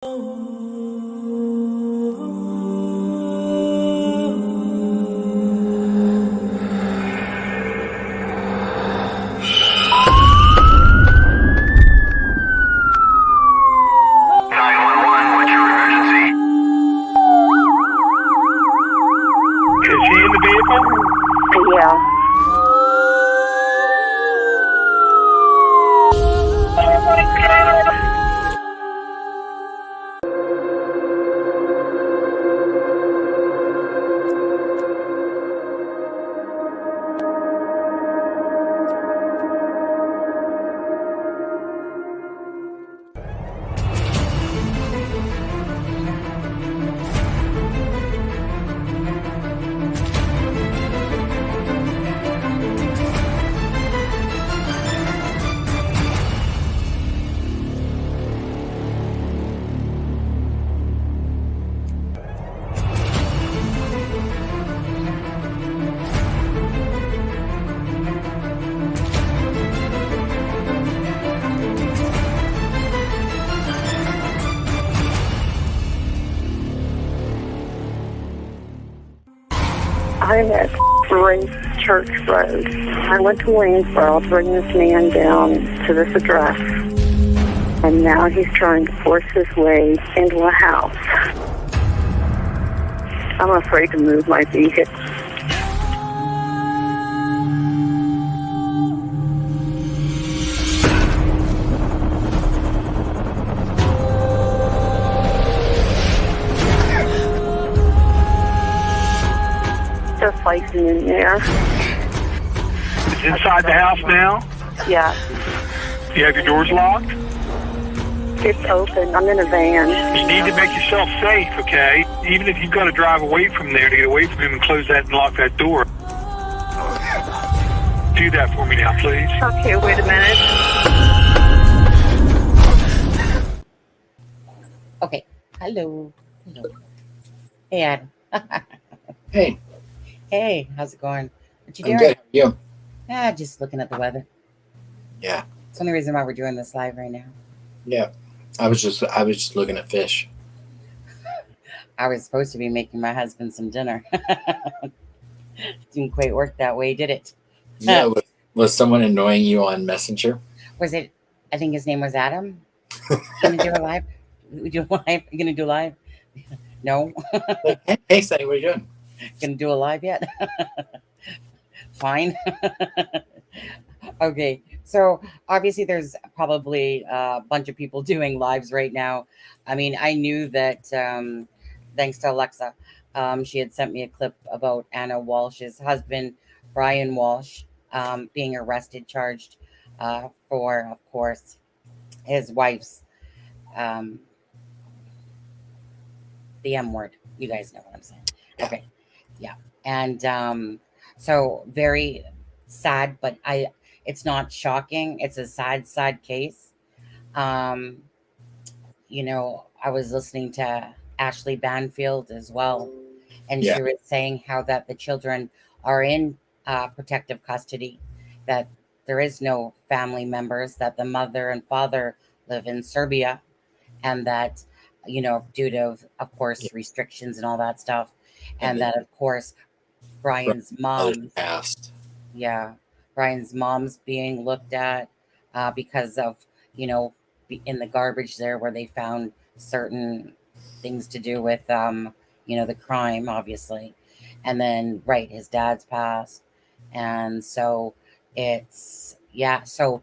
Yeah. I'm at Ray Church Road. I went to Waynesboro to bring this man down to this address, and now he's trying to force his way into a house. I'm afraid to move my vehicle. Just fighting in there. It's inside the house now? Yeah. You have your doors locked? It's open. I'm in a van. You need to make yourself safe, okay? Even if you've got to drive away from there to get away from him and close that and lock that door. Do that for me now, please. Okay, wait a minute. Okay. Hello. Hey, Adam. Hey. Hey, how's it going? What you I'm doing? good. You? Just looking at the weather. Yeah. It's the only reason why we're doing this live right now. Yeah. I was just looking at fish. I was supposed to be making my husband some dinner. Didn't quite work that way, did it? Yeah. Was someone annoying you on Messenger? Was it? I think his name was Adam. Gonna do a live? We do a live? You gonna do a live? No. Hey, Sonny, what are you doing? Gonna do a live yet? Fine. Okay, so obviously there's probably a bunch of people doing lives right now. I mean, I knew that thanks to Alexa, she had sent me a clip about Anna Walsh's husband, Bryan Walshe, being arrested, charged for, of course, his wife's the M word. You guys know what I'm saying. Yeah. Okay. Yeah. And so very sad, but it's not shocking. It's a sad case. You know, I was listening to Ashley Banfield as well, and Yeah. she was saying how that the children are in protective custody, that there is no family members, that the mother and father live in Serbia, and that, you know, due to, of course, restrictions and all that stuff, and that, of course, Bryan's mom passed. Yeah, Bryan's mom's being looked at because of, you know, in the garbage there where they found certain things to do with, you know, the crime, obviously. And then, right, his dad's passed. And so it's, yeah, so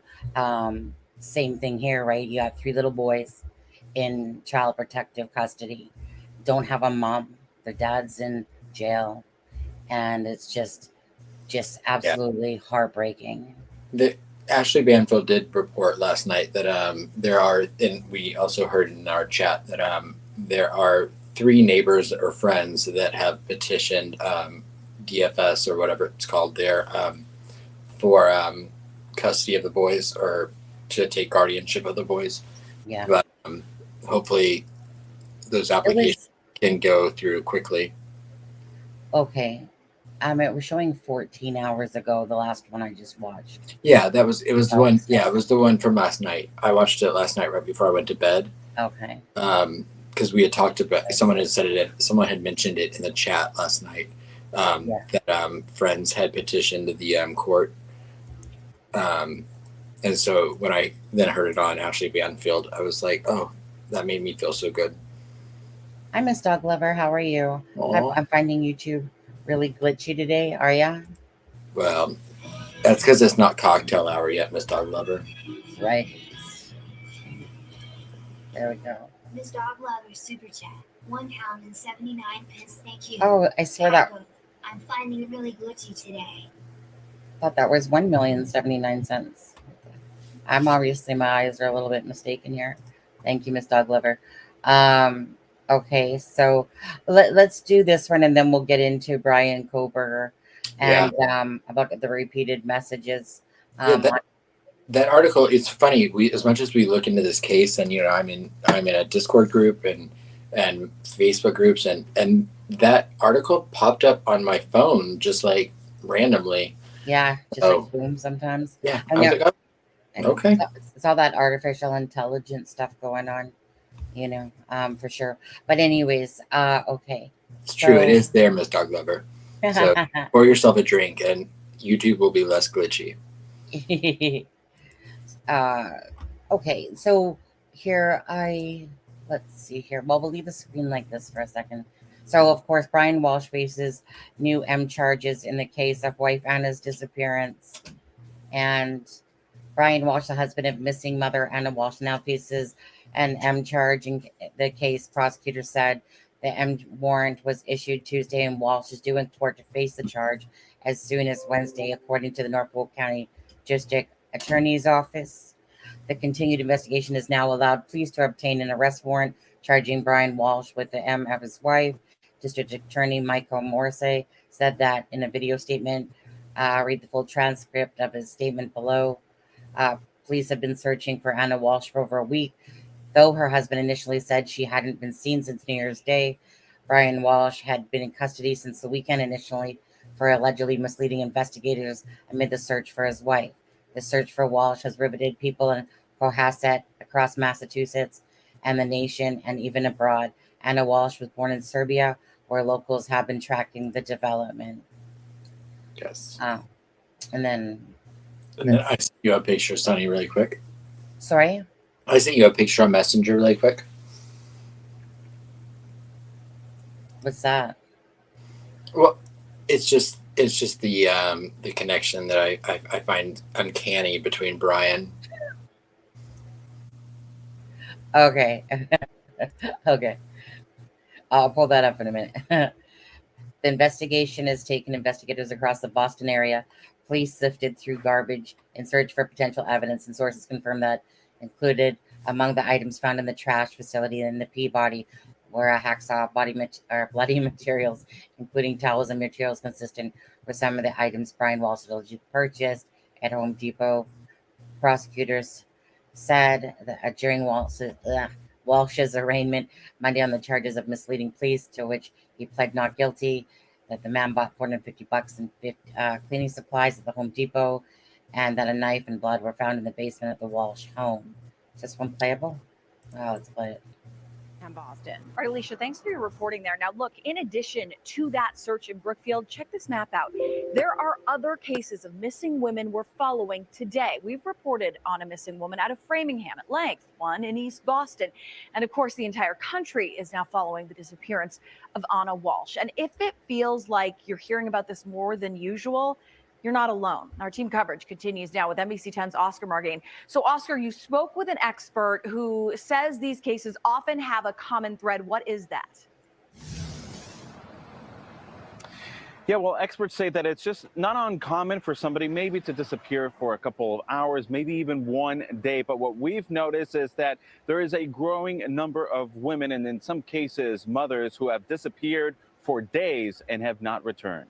same thing here, right? You got 3 little boys in child protective custody, don't have a mom. Their dad's in jail. And it's just absolutely heartbreaking. Ashley Banfield did report last night that there are, and we also heard in our chat that there are 3 neighbors or friends that have petitioned DFS or whatever it's called there for custody of the boys or to take guardianship of the boys. Yeah. But hopefully those applications can go through quickly. Okay. It was showing 14 hours ago, the last one I just watched. Yeah, it was the one from last night. I watched it last night right before I went to bed. Okay. Because we had talked about, someone had mentioned it in the chat last night, that friends had petitioned the court. And so when I then heard it on Ashley Banfield, I was like, oh, that made me feel so good. Hi, Miss Dog Lover. How are you? I'm finding YouTube really glitchy today. Are ya? Well, that's because it's not cocktail hour yet, Miss Dog Lover. Right. There we go. Miss Dog Lover super chat. £1.79. Thank you. Oh, I swear that. I'm finding it really glitchy today. I thought that was $1,079,000. I'm obviously, my eyes are a little bit mistaken here. Thank you, Miss Dog Lover. Okay, so let's do this one, and then we'll get into Bryan Kohberger and about the repeated messages. That article, it's funny. We, as much as we look into this case, and I'm in a Discord group and Facebook groups, and that article popped up on my phone just like randomly. Yeah, just like boom sometimes. Yeah, I was like, oh, okay. It's all that artificial intelligence stuff going on, for sure. But anyways, okay. It's true. It is there, Miss Dog Lover. So pour yourself a drink, and YouTube will be less glitchy. Okay, so here let's see here. Well, we'll leave the screen like this for a second. So, of course, Bryan Walshe faces new M charges in the case of wife Anna's disappearance. And Bryan Walshe, the husband of missing mother Anna Walshe, now faces an M charge in the case. Prosecutors said the M warrant was issued Tuesday, and Walshe is due in court to face the charge as soon as Wednesday, according to the Norfolk County District Attorney's Office. The continued investigation has now allowed police to obtain an arrest warrant charging Bryan Walshe with the M of his wife. District Attorney Michael Morse said that in a video statement. Read the full transcript of his statement below. Police have been searching for Anna Walshe for over a week. Though her husband initially said she hadn't been seen since New Year's Day, Bryan Walshe had been in custody since the weekend initially for allegedly misleading investigators amid the search for his wife. The search for Walshe has riveted people in Cohasset, across Massachusetts and the nation, and even abroad. Anna Walshe was born in Serbia, where locals have been tracking the development. Yes. And then I sent you a picture, Sonny, really quick. Sorry? I sent you a picture on Messenger really quick. What's that? Well, it's just the connection that I find uncanny between Bryan. Okay. Okay. I'll pull that up in a minute. The investigation has taken investigators across the Boston area. Police sifted through garbage in search for potential evidence, and sources confirmed that included among the items found in the trash facility in the Peabody were a hacksaw, bloody materials, including towels and materials consistent with some of the items Bryan Walshe purchased at Home Depot. Prosecutors said that during Walshe's arraignment Monday on the charges of misleading police, to which he pled not guilty, that the man bought $450 in cleaning supplies at the Home Depot, and that a knife and blood were found in the basement of the Walshe home. Is this one playable? Oh, let's play it. Boston. All right, Alicia, thanks for your reporting there. Now, look, in addition to that search in Brookfield, check this map out. There are other cases of missing women we're following today. We've reported on a missing woman out of Framingham at length, one in East Boston. And of course, the entire country is now following the disappearance of Anna Walshe. And if it feels like you're hearing about this more than usual, you're not alone. Our team coverage continues now with NBC 10's Oscar Margain. So, Oscar, you spoke with an expert who says these cases often have a common thread. What is that? Yeah, well, experts say that it's just not uncommon for somebody maybe to disappear for a couple of hours, maybe even one day. But what we've noticed is that there is a growing number of women, and in some cases, mothers, who have disappeared for days and have not returned.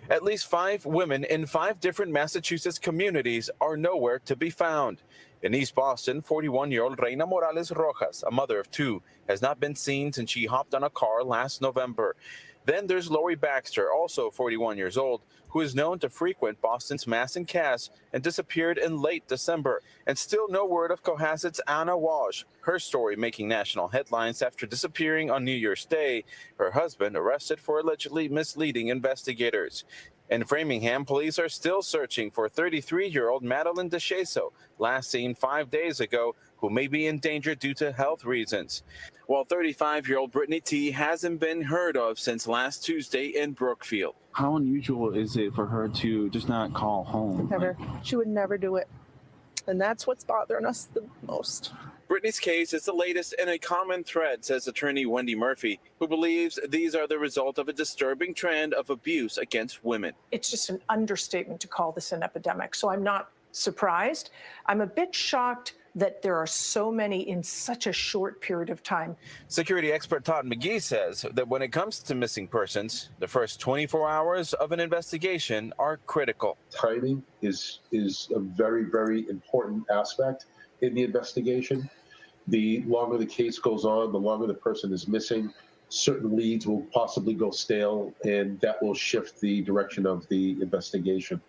At least 5 women in 5 different Massachusetts communities are nowhere to be found. In East Boston, 41-year-old Reina Morales Rojas, a mother of 2, has not been seen since she hopped on a car last November. Then there's Lori Baxter, also 41 years old, who is known to frequent Boston's Mass and Cass and disappeared in late December. And still no word of Cohasset's Anna Walshe, her story making national headlines after disappearing on New Year's Day, her husband arrested for allegedly misleading investigators. In Framingham, police are still searching for 33-year-old Madeline DeShaso, last seen 5 days ago, who may be in danger due to health reasons. While 35-year-old Brittany T. hasn't been heard of since last Tuesday in Brookfield. How unusual is it for her to just not call home? Never. She would never do it. And that's what's bothering us the most. Brittany's case is the latest in a common thread, says attorney Wendy Murphy, who believes these are the result of a disturbing trend of abuse against women. It's just an understatement to call this an epidemic. So I'm not surprised. I'm a bit shocked that there are so many in such a short period of time. Security expert Todd McGee says that when it comes to missing persons, the first 24 hours of an investigation are critical. Timing is a very, very important aspect in the investigation. The longer the case goes on, the longer the person is missing, certain leads will possibly go stale, and that will shift the direction of the investigation.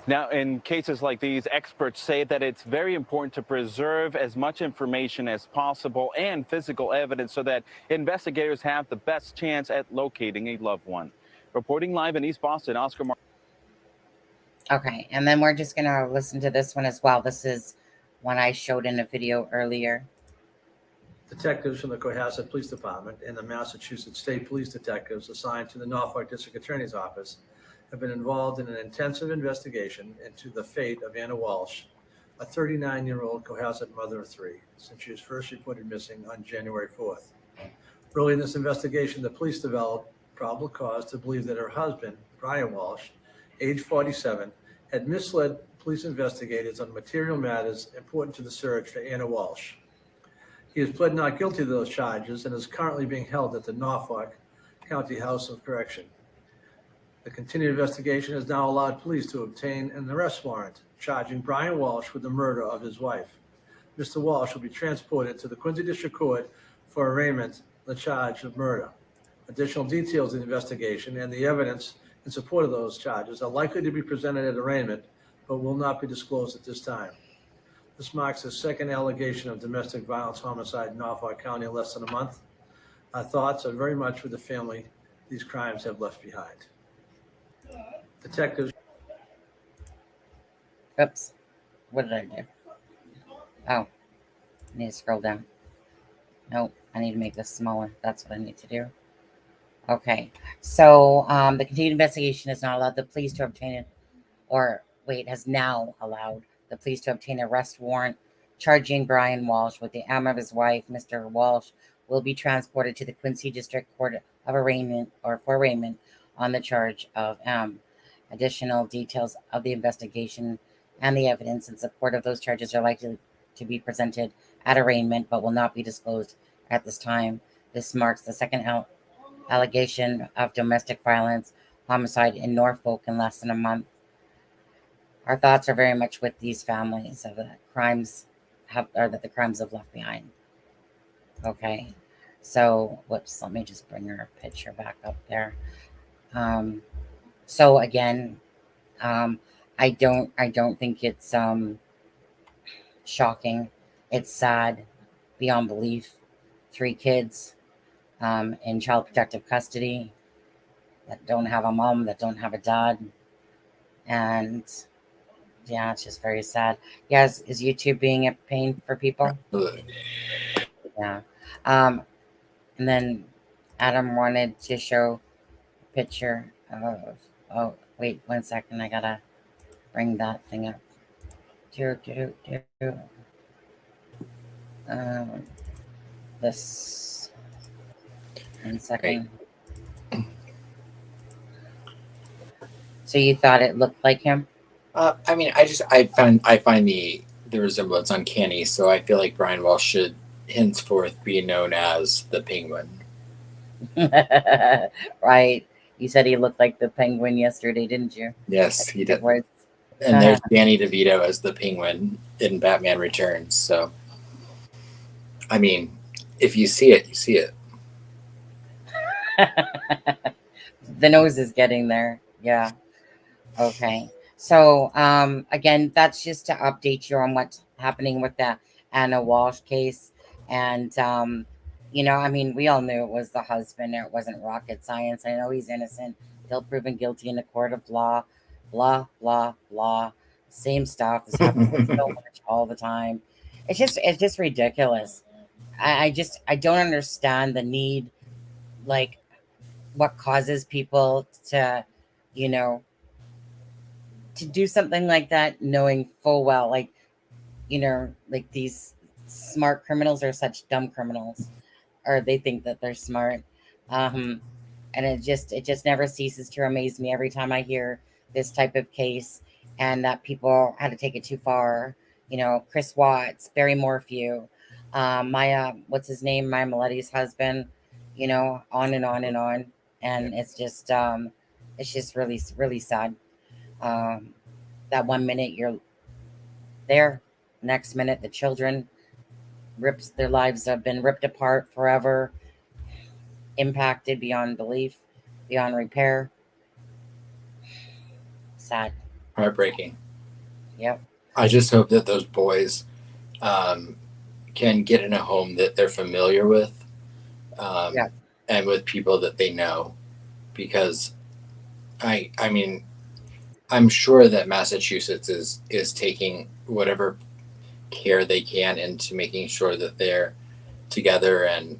Now, in cases like these, experts say that it's very important to preserve as much information as possible and physical evidence so that investigators have the best chance at locating a loved one. Reporting live in East Boston, Oscar Okay, and then we're just going to listen to this one as well. This is one I showed in a video earlier. Detectives from the Cohasset Police Department and the Massachusetts State Police detectives assigned to the Norfolk District Attorney's Office have been involved in an intensive investigation into the fate of Anna Walshe, a 39-year-old Cohasset mother of three, since she was first reported missing on January 4th. Early in this investigation, the police developed probable cause to believe that her husband, Bryan Walshe, age 47, had misled police investigators on material matters important to the search for Anna Walshe. He has pled not guilty to those charges and is currently being held at the Norfolk County House of Correction. The continued investigation has now allowed police to obtain an arrest warrant charging Bryan Walshe with the murder of his wife. Mr. Walshe will be transported to the Quincy District Court for arraignment on the charge of murder. Additional details of the investigation and the evidence in support of those charges are likely to be presented at arraignment, but will not be disclosed at this time. This marks the second allegation of domestic violence homicide in Norfolk County in less than a month. Our thoughts are very much with the family these crimes have left behind. Detectives. Oops. What did I do? Oh, I need to scroll down. Nope, I need to make this smaller. That's what I need to do. Okay, so the continued investigation has not allowed the police to obtain it, has now allowed the police to obtain an arrest warrant charging Bryan Walshe with the arm of his wife. Mr. Walshe will be transported to the Quincy District Court of Arraignment for arraignment on the charge of additional details of the investigation and the evidence in support of those charges are likely to be presented at arraignment, but will not be disclosed at this time. This marks the second allegation of domestic violence homicide in Norfolk in less than a month. Our thoughts are very much with these families of the crimes that the crimes have left behind. Okay, so whoops, let me just bring her picture back up there. So again, I don't think it's shocking. It's sad beyond belief. 3 kids in child protective custody that don't have a mom, that don't have a dad, and yeah, it's just very sad. Yeah, is YouTube being a pain for people? Yeah. And then Adam wanted to show a picture of. Oh, wait 1 second. I gotta bring that thing up. This 1 second. So you thought it looked like him? I mean, I find the resemblance uncanny. So I feel like Bryan Walshe should henceforth be known as the Penguin. Right. You said he looked like the Penguin yesterday, didn't you? Yes, he did. And there's Danny DeVito as the Penguin in Batman Returns. So, I mean, if you see it, you see it. The nose is getting there. Yeah. Okay. So again, that's just to update you on what's happening with the Anna Walsh case. And I mean, we all knew it was the husband. It wasn't rocket science. I know he's innocent, still proven guilty in the court of law. Blah blah blah. Same stuff. This happens so much all the time. It's just ridiculous. I don't understand the need, like what causes people to, you know, to do something like that, knowing full well, like, like these smart criminals are such dumb criminals, or they think that they're smart. Um, and it just never ceases to amaze me every time I hear this type of case, and that people had to take it too far. Chris Watts, Barry Morphew, Maya, what's his name, Maya Miletti's husband. On and on and on, and it's just really really sad. That one minute you're there, next minute the children rips their lives have been ripped apart forever, impacted beyond belief, beyond repair. Sad. Heartbreaking. Yep. I just hope that those boys can get in a home that they're familiar with, Yeah. and with people that they know, because I mean, I'm sure that Massachusetts is taking whatever care they can into making sure that they're together and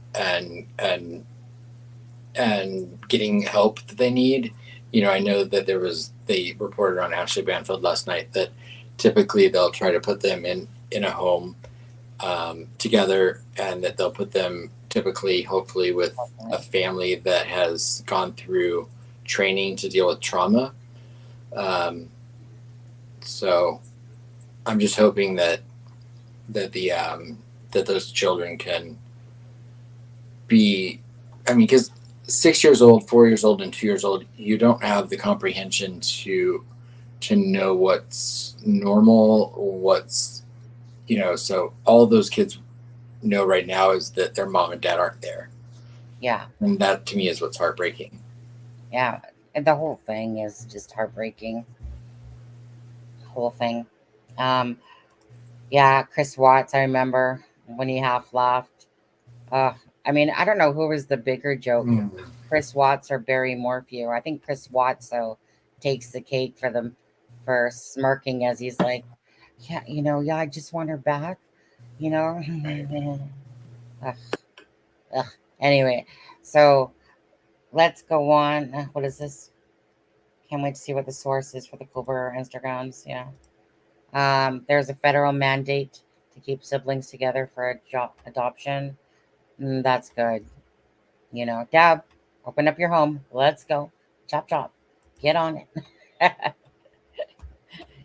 getting help that they need. I know that they reported on Ashley Banfield last night that typically they'll try to put them in a home together, and that they'll put them typically, hopefully, with a family that has gone through training to deal with trauma. So I'm just hoping that those children can be, because 6 years old, 4 years old, and 2 years old, you don't have the comprehension to know what's normal, or what's, so all those kids know right now is that their mom and dad aren't there. Yeah. And that to me is what's heartbreaking. Yeah. And the whole thing is just heartbreaking. Whole thing. Yeah, Chris Watts, I remember when he half laughed. I don't know who was the bigger joke, Chris Watts or Barry Morphew. I think Chris Watts, though, takes the cake for smirking as he's like, yeah, I just want her back, Ugh. Ugh. Anyway, so let's go on. What is this? Can't wait to see what the source is for the Kohberger Instagrams. Yeah. There's a federal mandate to keep siblings together for adoption. That's good. Dab, open up your home. Let's go. Chop, chop. Get on it.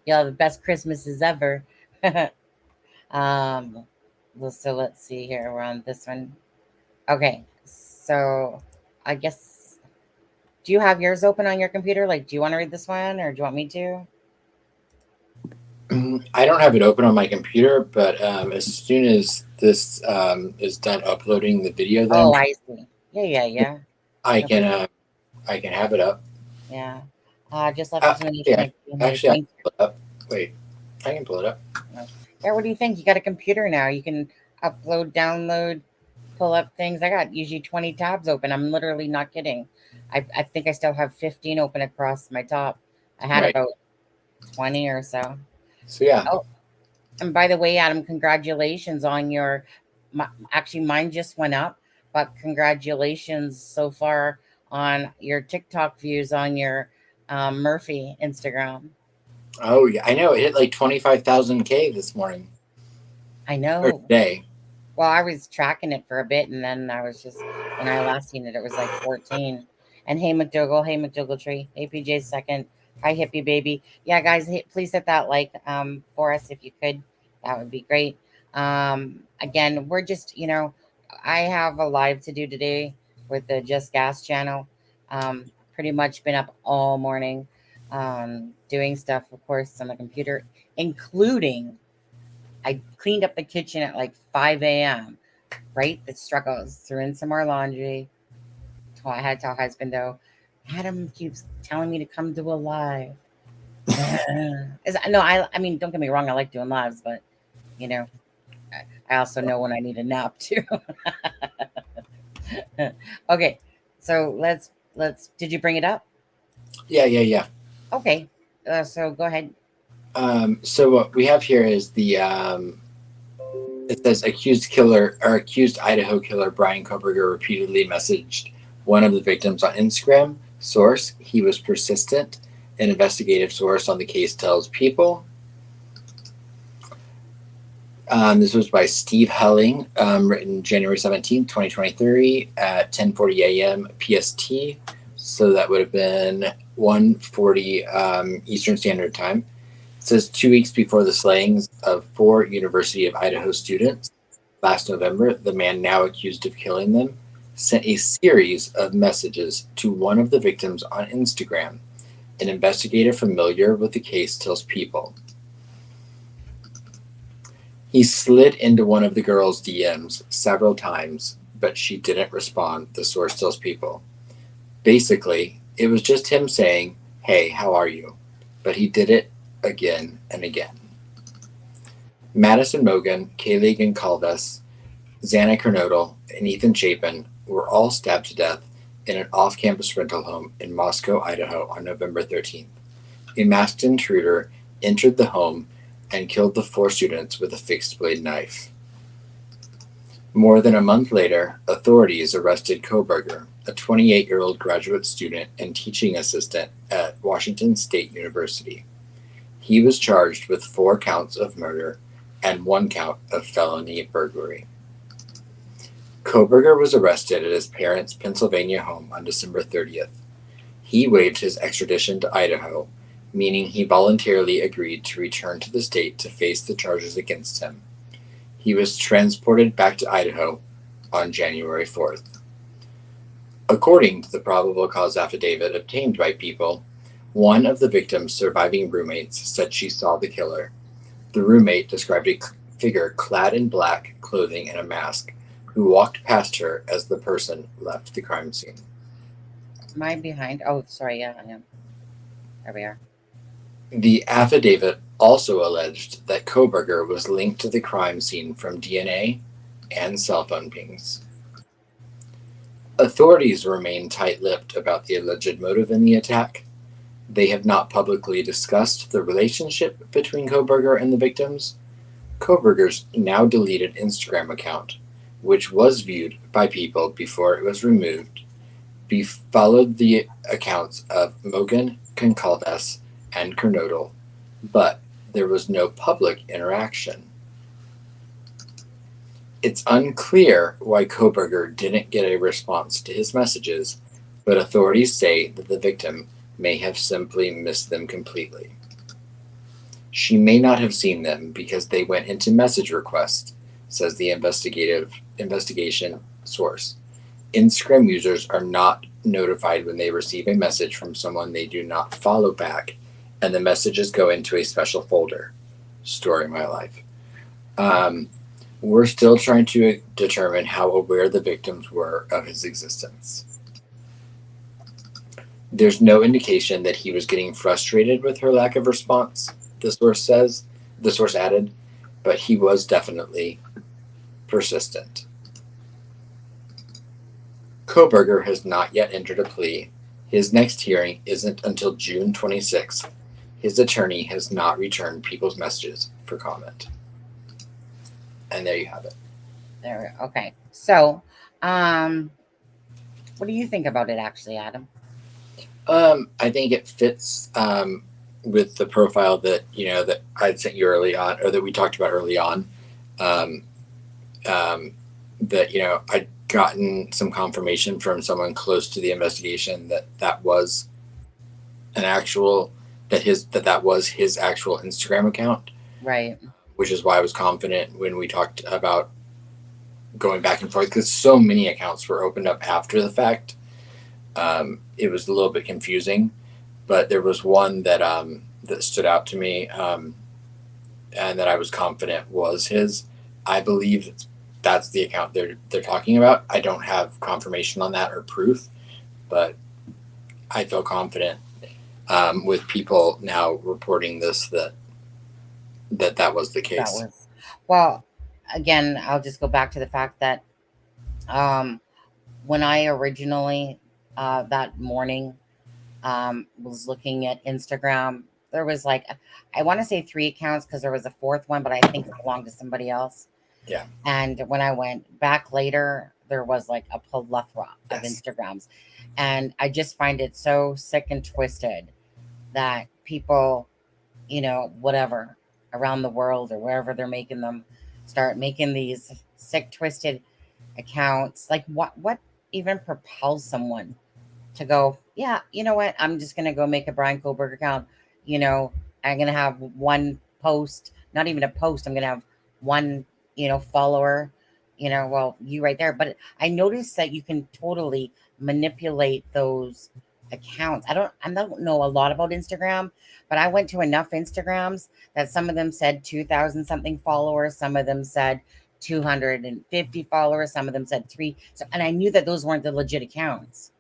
You'll have the best Christmases ever. So let's see here. We're on this one. Okay. So I guess, do you have yours open on your computer? Like, do you want to read this one, or do you want me to? I don't have it open on my computer, but as soon as this is done uploading the video, then I see. Yeah. I can have it up. Yeah. Just left this yeah. Actually, I can pull it up. Wait, I can pull it up. Yeah, what do you think? You got a computer now. You can upload, download, pull up things. I got usually 20 tabs open. I'm literally not kidding. I think I still have 15 open across my top. I had about 20 or so. So yeah. Oh, and by the way, Adam, congratulations on actually mine just went up, but congratulations so far on your TikTok views on your Murphy Instagram. Oh yeah, I know. It hit like 25,000K this morning. I know. Or today. Well, I was tracking it for a bit, and then I was just, when I last seen it, it was like 14. And hey McDougal Tree, APJ second. Hi, hippie baby. Yeah, guys, please hit that like for us if you could. That would be great. Again, we're just, I have a live to do today with the Just Gas channel. Pretty much been up all morning doing stuff, of course, on the computer, including I cleaned up the kitchen at like 5 a.m., right? The struggles, threw in some more laundry, I had to tell husband though, Adam keeps telling me to come do a live. No, I mean, don't get me wrong, I like doing lives, but you know, I also know when I need a nap too. Okay, so let's. Did you bring it up? Yeah. Okay, so go ahead. So what we have here is the it says accused Idaho killer Bryan Kohberger repeatedly messaged one of the victims on Instagram. Source: he was persistent. An investigative source on the case tells People. This was by Steve Helling, written January 17th, 2023 at 10:40 a.m. PST. So that would have been 1:40 Eastern Standard Time. It says 2 weeks before the slayings of 4 University of Idaho students last November, the man now accused of killing them sent a series of messages to one of the victims on Instagram. An investigator familiar with the case tells People. He slid into one of the girl's DMs several times, but she didn't respond, the source tells People. Basically, it was just him saying, "Hey, how are you?" But he did it again and again. Madison Mogan, Kaylee Goncalves, Xana Kernodle, and Ethan Chapin were all stabbed to death in an off-campus rental home in Moscow, Idaho on November 13th. A masked intruder entered the home and killed the 4 students with a fixed-blade knife. More than a month later, authorities arrested Kohberger, a 28-year-old graduate student and teaching assistant at Washington State University. He was charged with 4 counts of murder and 1 count of felony burglary. Kohberger was arrested at his parents' Pennsylvania home on December 30th. He waived his extradition to Idaho, meaning he voluntarily agreed to return to the state to face the charges against him. He was transported back to Idaho on January 4th. According to the probable cause affidavit obtained by People, one of the victim's surviving roommates said she saw the killer. The roommate described a figure clad in black clothing and a mask, who walked past her as the person left the crime scene. Am I behind? Oh, sorry. Yeah, I am. There we are. The affidavit also alleged that Kohberger was linked to the crime scene from DNA and cell phone pings. Authorities remain tight-lipped about the alleged motive in the attack. They have not publicly discussed the relationship between Kohberger and the victims. Kohberger's now deleted Instagram account, which was viewed by People before it was removed, followed the accounts of Mogan, Goncalves, and Kernodle, but there was no public interaction. It's unclear why Kohberger didn't get a response to his messages, but authorities say that the victim may have simply missed them completely. She may not have seen them because they went into message requests, says the investigation source. Instagram users are not notified when they receive a message from someone they do not follow back, and the messages go into a special folder. Story My Life. We're still trying to determine how aware the victims were of his existence. There's no indication that he was getting frustrated with her lack of response, the source added, but he was definitely persistent. Kohberger has not yet entered a plea. His next hearing isn't until June 26th. His attorney has not returned People's messages for comment. And there you have it. There. Okay. So, what do you think about it, actually, Adam? I think it fits with the profile that that I'd sent you early on, or that we talked about early on. That I'd gotten some confirmation from someone close to the investigation that was an actual that was his actual Instagram account. Right. Which is why I was confident when we talked about going back and forth, because so many accounts were opened up after the fact. It was a little bit confusing, but there was one that that stood out to me, and that I was confident was his. I believe that's the account they're talking about. I don't have confirmation on that or proof, but I feel confident with people now reporting this that was the That case. was, well, again, I'll just go back to the fact that when I originally, that morning, was looking at Instagram, there was like, I want to say 3 accounts because there was a 4th one, but I think it belonged to somebody else. Yeah. And when I went back later, there was like a plethora of Yes. Instagrams. And I just find it so sick and twisted that people, whatever, around the world or wherever they're making them, start making these sick, twisted accounts. Like what even propels someone to go, yeah, you know what? I'm just going to go make a Bryan Kohberger account. I'm going to have one post, not even a post. I'm going to have one, follower, well, you right there. But I noticed that you can totally manipulate those accounts. I don't know a lot about Instagram, but I went to enough Instagrams that some of them said 2,000 something followers. Some of them said 250 followers. Some of them said 3. So, and I knew that those weren't the legit accounts.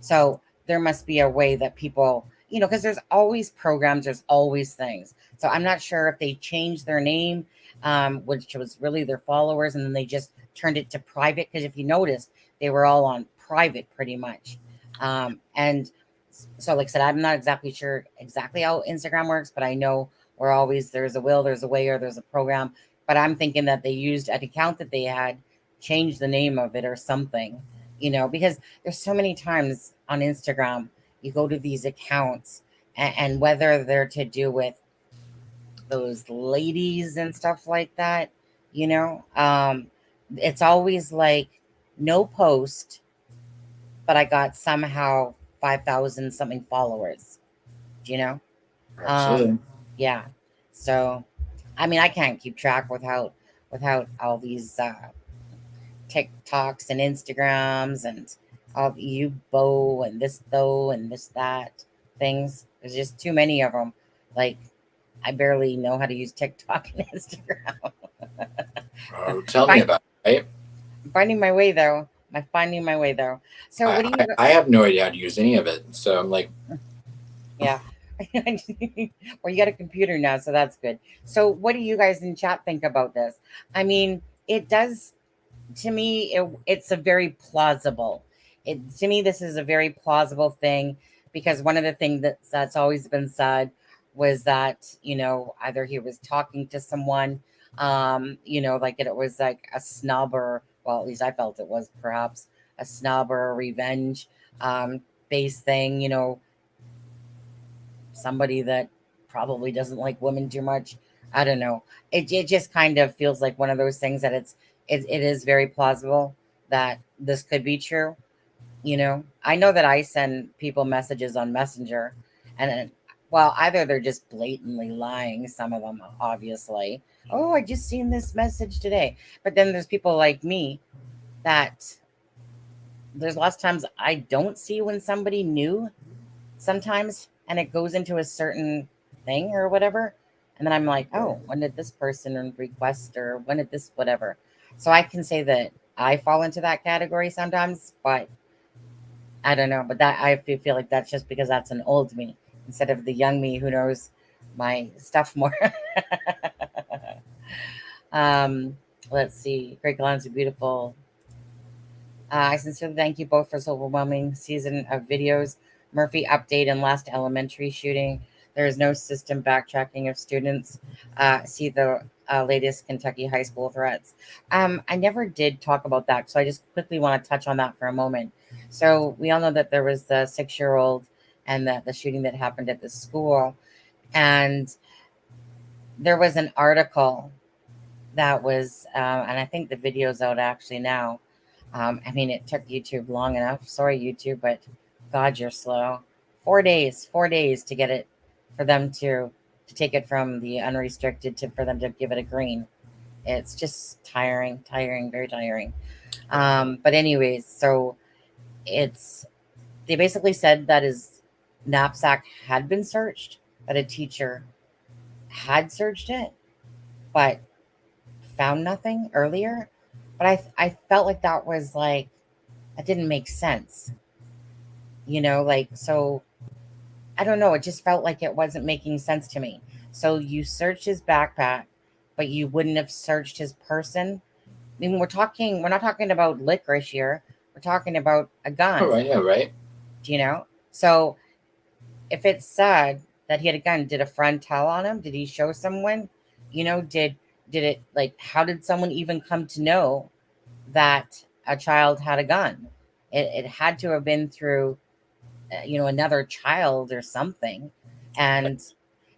So there must be a way that people, because there's always programs, there's always things. So I'm not sure if they changed their name, which was really their followers, and then they just turned it to private. Because if you noticed, they were all on private pretty much. And so, like I said, I'm not exactly sure exactly how Instagram works, but I know there's a will, there's a way, or there's a program. But I'm thinking that they used an account that they had, changed the name of it or something. Because there's so many times on Instagram, you go to these accounts and whether they're to do with those ladies and stuff like that, it's always like no post, but I got somehow 5,000 something followers, you know? Absolutely. Yeah. So, I mean, I can't keep track without all these, TikToks and Instagrams and all you bow and this though and this that things. There's just too many of them. Like I barely know how to use TikTok and Instagram. Oh, tell me about it, right? I'm finding my way though. I'm finding my way though. So what do you? I have no idea how to use any of it. So I'm like, yeah. Well, you got a computer now, so that's good. So what do you guys in chat think about this? I mean, it does. To me, it's a very plausible. To me, this is a very plausible thing because one of the things that's always been said was that either he was talking to someone, like it was like a snub or well, at least I felt it was perhaps a snub or a revenge based thing. Somebody that probably doesn't like women too much. I don't know. It just kind of feels like one of those things that it is very plausible that this could be true. I know that I send people messages on Messenger and well, either they're just blatantly lying, some of them obviously. Oh, I just seen this message today. But then there's people like me that there's lots of times I don't see when somebody knew sometimes and it goes into a certain thing or whatever. And then I'm like, oh, when did this person request or when did this whatever? So I can say that I fall into that category sometimes, but I don't know. But that I feel like that's just because that's an old me instead of the young me who knows my stuff more. Let's see. Great Gallons are beautiful. I sincerely thank you both for this overwhelming season of videos. Murphy update and last elementary shooting. There is no system backtracking of students. See the latest Kentucky high school threats. I never did talk about that, so I just quickly want to touch on that for a moment. So we all know that there was the 6-year-old and the shooting that happened at the school. And there was an article that was, and I think the video's out actually now. I mean, it took YouTube long enough. Sorry, YouTube, but God, you're slow. 4 days to get it, for them to take it from the unrestricted for them to give it a green. It's just tiring, very tiring. But anyways, so they basically said that his knapsack had been searched, that a teacher had searched it, but found nothing earlier. But I felt like that didn't make sense. Like, so I don't know. It just felt like it wasn't making sense to me. So you search his backpack, but you wouldn't have searched his person. I mean, we're not talking about licorice here. We're talking about a Oh, gun, right, yeah, right. So if it said that he had a gun, did a friend tell on him? Did he show someone? Did it, like, how did someone even come to know that a child had a gun? It had to have been through, another child or something. And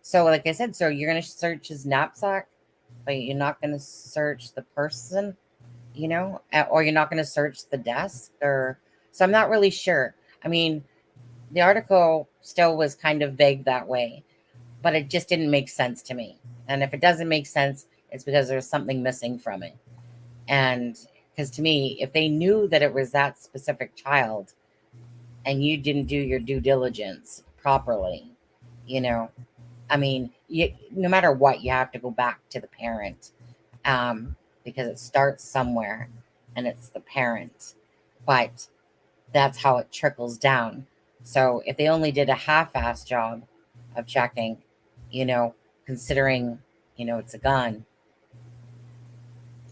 so, like I said, so you're going to search his knapsack, but you're not going to search the person, or you're not going to search the desk, or so I'm not really sure. I mean, the article still was kind of vague that way, but it just didn't make sense to me. And if it doesn't make sense, it's because there's something missing from it. And because to me, if they knew that it was that specific child and you didn't do your due diligence properly, I mean, no matter what, you have to go back to the parent, because it starts somewhere and it's the parent. But that's how it trickles down. So if they only did a half-ass job of checking, considering, it's a gun.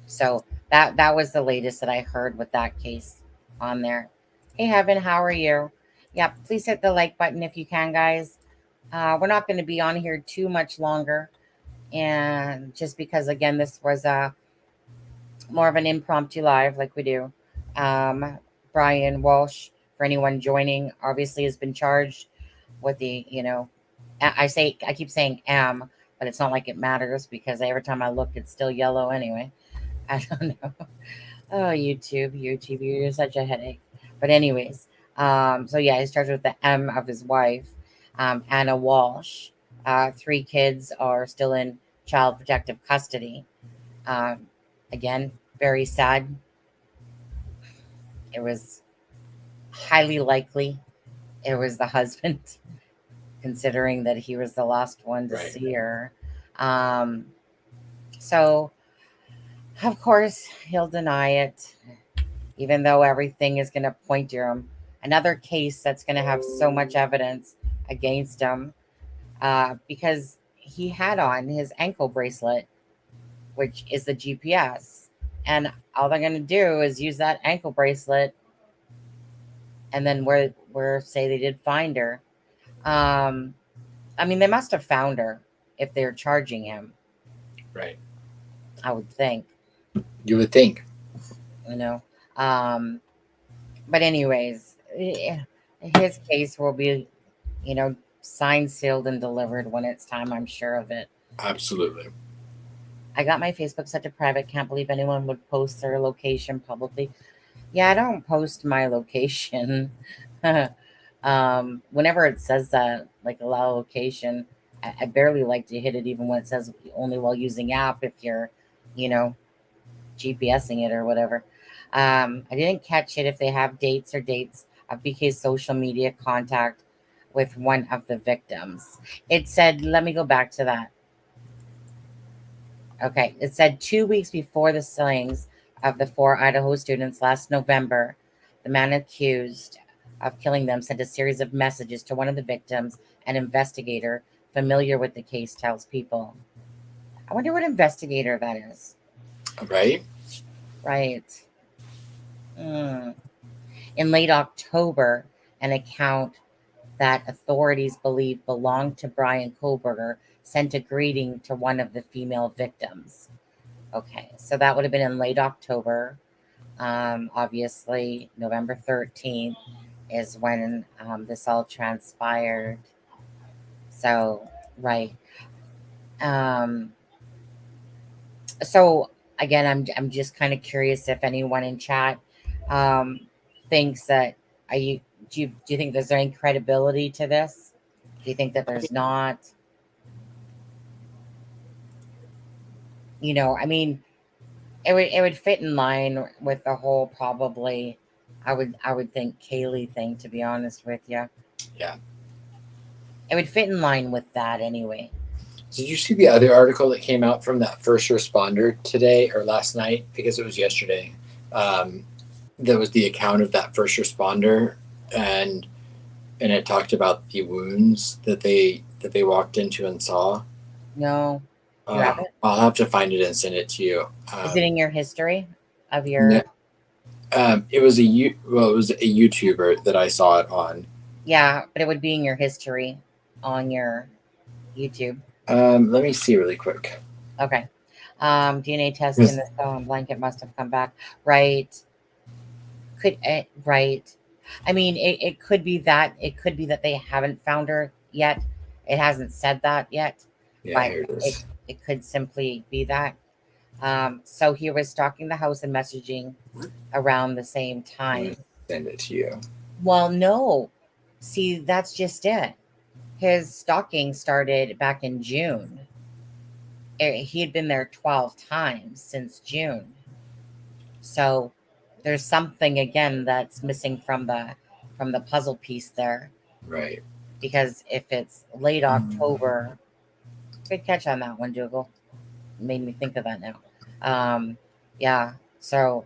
So that was the latest that I heard with that case on there. Hey, Heaven, how are you? Yeah, please hit the like button if you can, guys. We're not going to be on here too much longer. And just because, again, this was more of an impromptu live like we do. Bryan Walshe, for anyone joining, obviously has been charged with the, I keep saying but it's not like it matters because every time I look, it's still yellow anyway. I don't know. Oh, YouTube, you're such a headache. But anyways, so yeah, he's charged with the M of his wife, Anna Walshe. 3 kids are still in child protective custody. Again, very sad. It was highly likely it was the husband, considering that he was the last one to see her. So, of course, he'll deny it, even though everything is going to point to him. Another case that's going to have so much evidence against him, because he had on his ankle bracelet, which is the GPS. And all they're going to do is use that ankle bracelet. And then where say they did find her. I mean, they must have found her if they're charging him. Right. I would think. You would think. But anyways, his case will be, signed, sealed, and delivered when it's time. I'm sure of it. Absolutely. I got my Facebook set to private. Can't believe anyone would post their location publicly. Yeah, I don't post my location. Whenever it says that, like, allow location, I barely like to hit it, even when it says only while using app, if you're, GPSing it or whatever. I didn't catch it if they have dates of BK's social media contact with one of the victims. It said, let me go back to that. Okay, it said 2 weeks before the killings of the 4 Idaho students last November, the man accused of killing them sent a series of messages to one of the victims. An investigator familiar with the case tells People. I wonder what investigator that is. Right. In late October, an account that authorities believe belonged to Bryan Kohberger sent a greeting to one of the female victims. Okay, so that would have been in late October. Obviously, November 13th is when this all transpired. So, right. So again, I'm just kind of curious if anyone in chat thinks that do you think there's any credibility to this? Do you think that there's not? I mean, it would fit in line with the whole, probably, I would think, Kaylee thing, to be honest with you. Yeah. It would fit in line with that anyway. Did you see the other article that came out from that first responder today or last night? Because it was yesterday. That was the account of that first responder. And and it talked about the wounds that they walked into and saw. No. Do you have it? I'll have to find it and send it to you. Is it in your history of your? It was a YouTuber that I saw it on. Yeah, but it would be in your history on your YouTube. Let me see really quick. Okay. DNA test in the stone blanket must have come back. Right. Could it, right. I mean, it could be that. It could be that they haven't found her yet. It hasn't said that yet. Yeah, but here it is. It could simply be that. So he was stalking the house and messaging around the same time. Send it to you. Well, no. See, that's just it. His stalking started back in June. He had been there 12 times since June. So there's something again that's missing from the puzzle piece there. Right. Because if it's late October, good catch on that one, Dougal. Made me think of that now. Yeah. So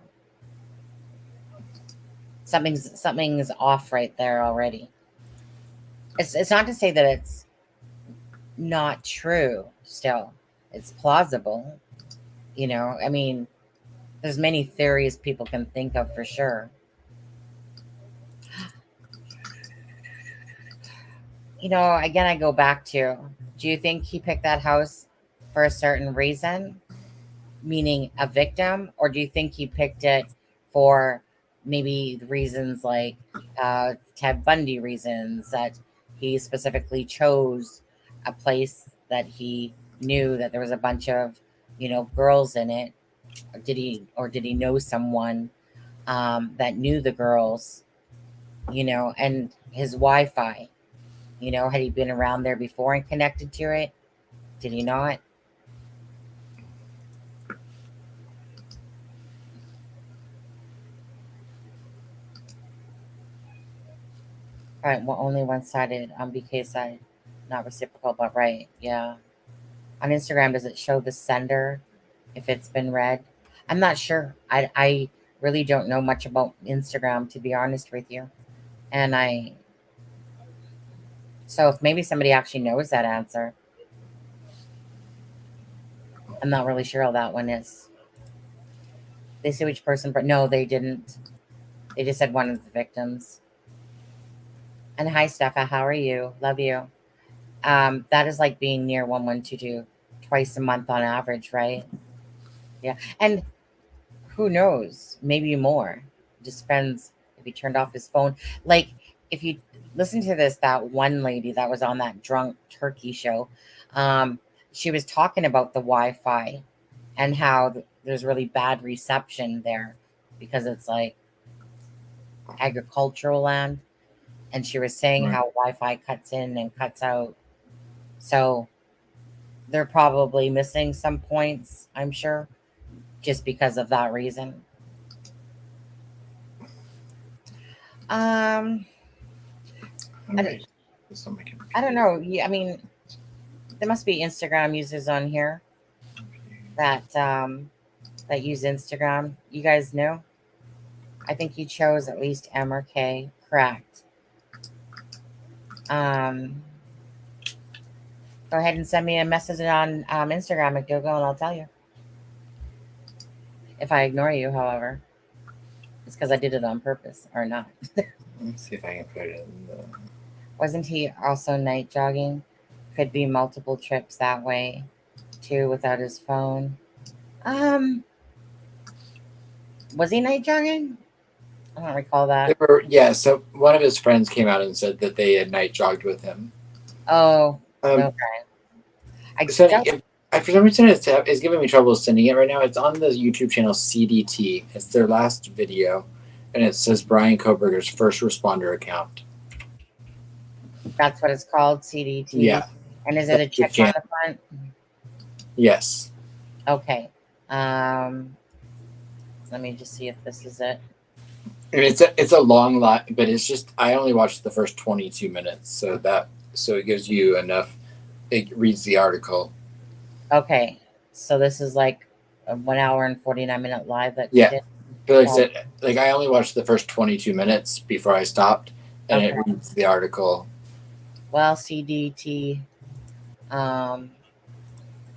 something's off right there already. It's not to say that it's not true. Still, it's plausible. You know, I mean, there's many theories people can think of for sure. You know, again, I go back to, do you think he picked that house for a certain reason, meaning a victim, or do you think he picked it for maybe reasons like Ted Bundy reasons, that he specifically chose a place that he knew that there was a bunch of, you know, girls in it? Or did he know someone that knew the girls, you know, and his Wi-Fi, you know, had he been around there before and connected to it? Did he not? All right, well, only one-sided on BK side, not reciprocal, but right, yeah. On Instagram, does it show the sender if it's been read? I'm not sure. I really don't know much about Instagram, to be honest with you. And so if maybe somebody actually knows that answer. I'm not really sure how that one is. They say which person, but no, they didn't. They just said one of the victims. And hi, Steffa, how are you? Love you. That is like being near 1122 twice a month on average, right? Yeah. And who knows? Maybe more. It just depends if he turned off his phone. Like, if you listen to this, that one lady that was on that Drunk Turkey show, she was talking about the Wi-Fi and how there's really bad reception there because it's like agricultural land. And she was saying how Wi-Fi cuts in and cuts out. So they're probably missing some points, I'm sure, just because of that reason. I don't know. Yeah, I mean, there must be Instagram users on here that use Instagram. You guys know? I think you chose at least M or K. Correct. Go ahead and send me a message on Instagram at Google, and I'll tell you. If I ignore you, however, it's because I did it on purpose or not. Let me see if I can put it in the... Wasn't he also night jogging? Could be multiple trips that way, too, without his phone. Was he night jogging? I don't recall that. So one of his friends came out and said that they had night jogged with him. Oh, okay. For some reason, it's giving me trouble sending it right now. It's on the YouTube channel CDT. It's their last video, and it says Bryan Kohberger's first responder account. That's what it's called, CDT? Yeah. And is it a check on the front? Yes. Okay. Let me just see if this is it. And it's a long lot, but it's just, I only watched the first 22 minutes, so it gives you enough. It reads the article. Okay, so this is like a 1 hour and 49-minute live that yeah. But like I said, I only watched the first 22 minutes before I stopped, And Okay. it reads the article. Well, CDT,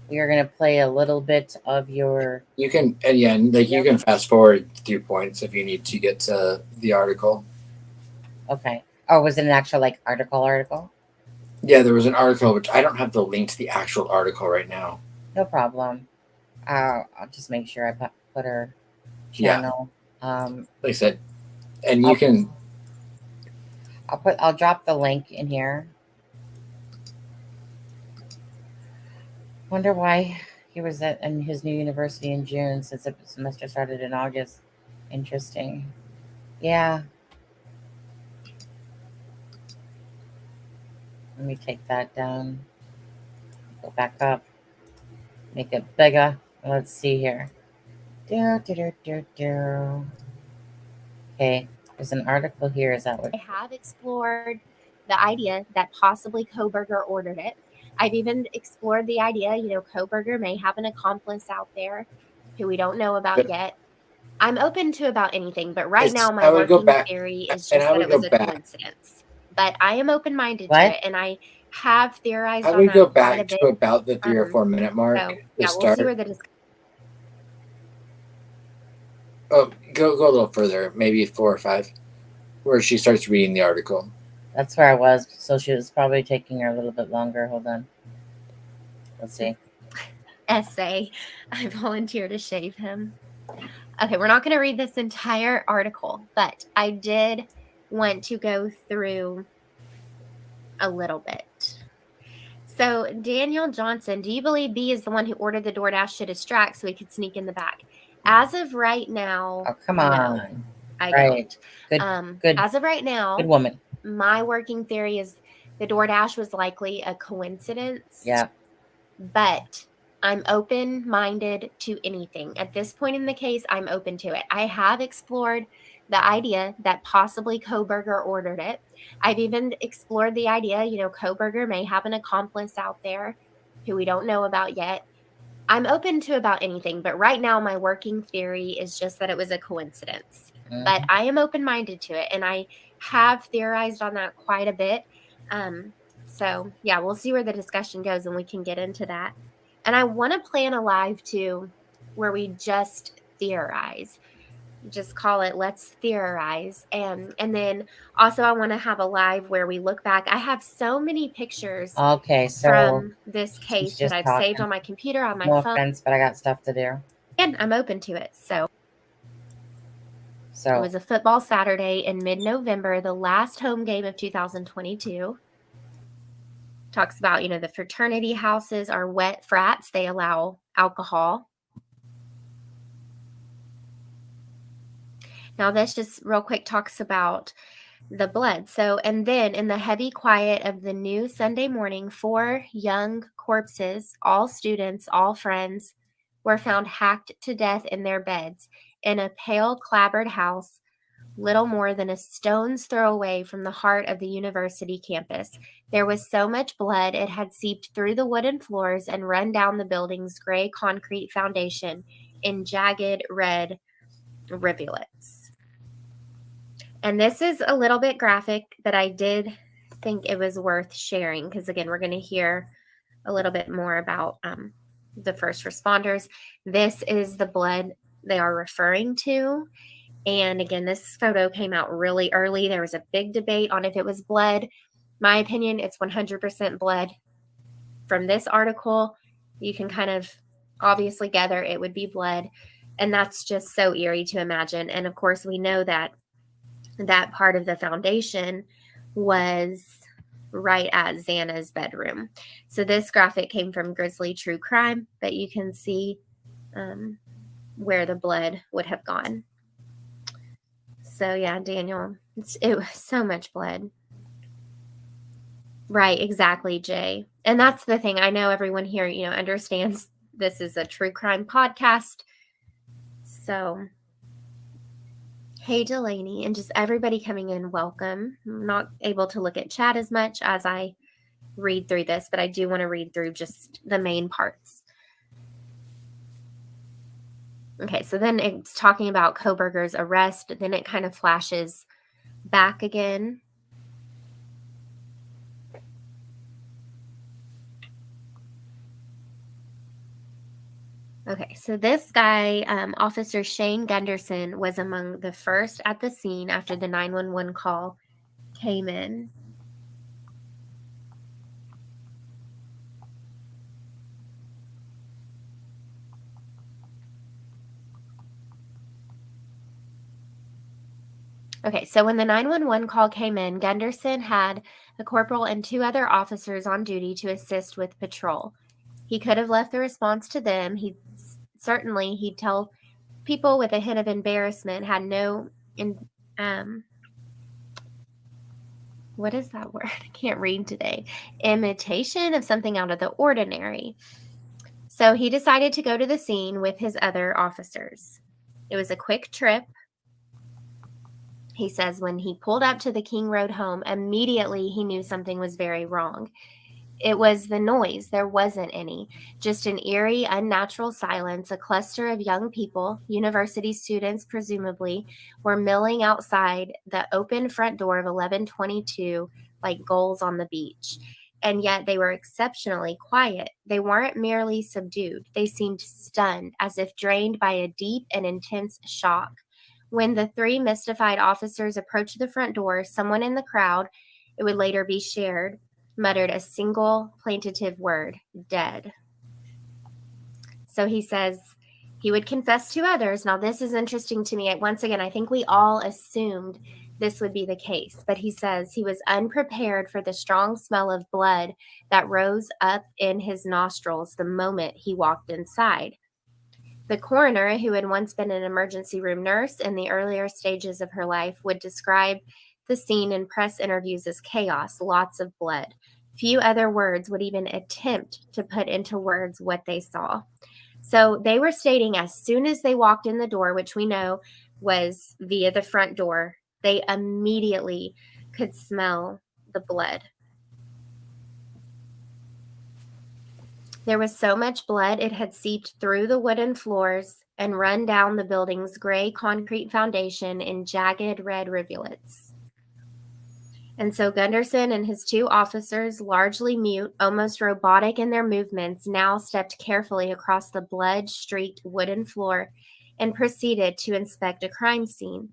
we are going to play a little bit of your. You can, and yeah, like you can fast forward through points if you need to get to the article. Okay. Oh, was it an actual like article? Yeah, there was an article, which I don't have the link to the actual article right now. No problem. I'll just make sure I put her channel. Yeah. Like I said, and you can. I'll drop the link in here. Wonder why he was in his new university in June since the semester started in August. Interesting. Yeah. Let me take that down. Go back up. Make it bigger. Let's see here. Okay. There's an article here. Is that what? I have explored the idea that possibly Kohberger ordered it. I've even explored the idea, Kohberger may have an accomplice out there who we don't know about yet. I'm open to about anything, but right now my working theory is just that it was a coincidence. But I am open-minded to it, and I have theorized on that. I would go back to about the 3 or 4 minute mark. So, yeah, we'll see where the discussion. Oh, go a little further, maybe 4 or 5, where she starts reading the article. That's where I was, so she was probably taking her a little bit longer. Hold on. Let's see. Essay. I volunteer to shave him. Okay, we're not going to read this entire article, but I did want to go through a little bit. So, Daniel Johnson, do you believe B is the one who ordered the DoorDash to distract so he could sneak in the back? As of right now, oh come on, no, I don't. Good. As of right now, good woman. My working theory is the DoorDash was likely a coincidence. Yeah. But I'm open-minded to anything. At this point in the case, I'm open to it. I have explored the idea that possibly Kohberger ordered it. I've even explored the idea, Kohberger may have an accomplice out there who we don't know about yet. I'm open to about anything, but right now my working theory is just that it was a coincidence. Mm-hmm. But I am open-minded to it, and I have theorized on that quite a bit. So, yeah, we'll see where the discussion goes, and we can get into that. And I want to plan a live, too, where we just theorize. Just call it Let's Theorize. And then also I want to have a live where we look back. I have so many pictures from this case that I've saved on my computer, on my phone. No offense, but I got stuff to do. And I'm open to it. So it was a football Saturday in mid-November, the last home game of 2022. Talks about, the fraternity houses are wet frats. They allow alcohol. Now, this just real quick talks about the blood. So, and then in the heavy quiet of the new Sunday morning, 4 young corpses, all students, all friends, were found hacked to death in their beds in a pale, clapboard house, little more than a stone's throw away from the heart of the university campus. There was so much blood, it had seeped through the wooden floors and run down the building's gray concrete foundation in jagged red rivulets. And this is a little bit graphic, but I did think it was worth sharing because, again, we're going to hear a little bit more about the first responders. This is the blood they are referring to. And again, this photo came out really early. There was a big debate on if it was blood. My opinion, it's 100% blood. From this article, you can kind of obviously gather it would be blood. And that's just so eerie to imagine. And of course, we know that part of the foundation was right at Xana's bedroom. So this graphic came from Grizzly True Crime, but you can see where the blood would have gone. So yeah, Daniel, it was so much blood. Right, exactly, Jay. And that's the thing. I know everyone here, understands this is a true crime podcast. So, hey, Delaney, and just everybody coming in, welcome. I'm not able to look at chat as much as I read through this, but I do want to read through just the main parts. Okay, so then it's talking about Kohberger's arrest. Then it kind of flashes back again Okay, so this guy, Officer Shane Gunderson, was among the first at the scene after the 911 call came in. Okay, so when the 911 call came in, Gunderson had a corporal and 2 other officers on duty to assist with patrol. He could have left the response to them. He'd tell people with a hint of embarrassment, had no, what is that word? I can't read today. Imitation of something out of the ordinary. So he decided to go to the scene with his other officers. It was a quick trip. He says when he pulled up to the King Road home, immediately he knew something was very wrong. It was the noise. There wasn't any. Just an eerie, unnatural silence. A cluster of young people, university students presumably, were milling outside the open front door of 1122 like gulls on the beach. And yet they were exceptionally quiet. They weren't merely subdued. They seemed stunned, as if drained by a deep and intense shock. When the 3 mystified officers approached the front door, someone in the crowd, it would later be shared, muttered a single plaintive word, dead. So he says he would confess to others. Now, this is interesting to me. Once again, I think we all assumed this would be the case, but he says he was unprepared for the strong smell of blood that rose up in his nostrils the moment he walked inside. The coroner, who had once been an emergency room nurse in the earlier stages of her life, would describe the scene in press interviews as chaos, lots of blood. Few other words would even attempt to put into words what they saw. So they were stating as soon as they walked in the door, which we know was via the front door, they immediately could smell the blood. There was so much blood it had seeped through the wooden floors and run down the building's gray concrete foundation in jagged red rivulets. And so Gunderson and his 2 officers, largely mute, almost robotic in their movements, now stepped carefully across the blood-streaked wooden floor and proceeded to inspect a crime scene.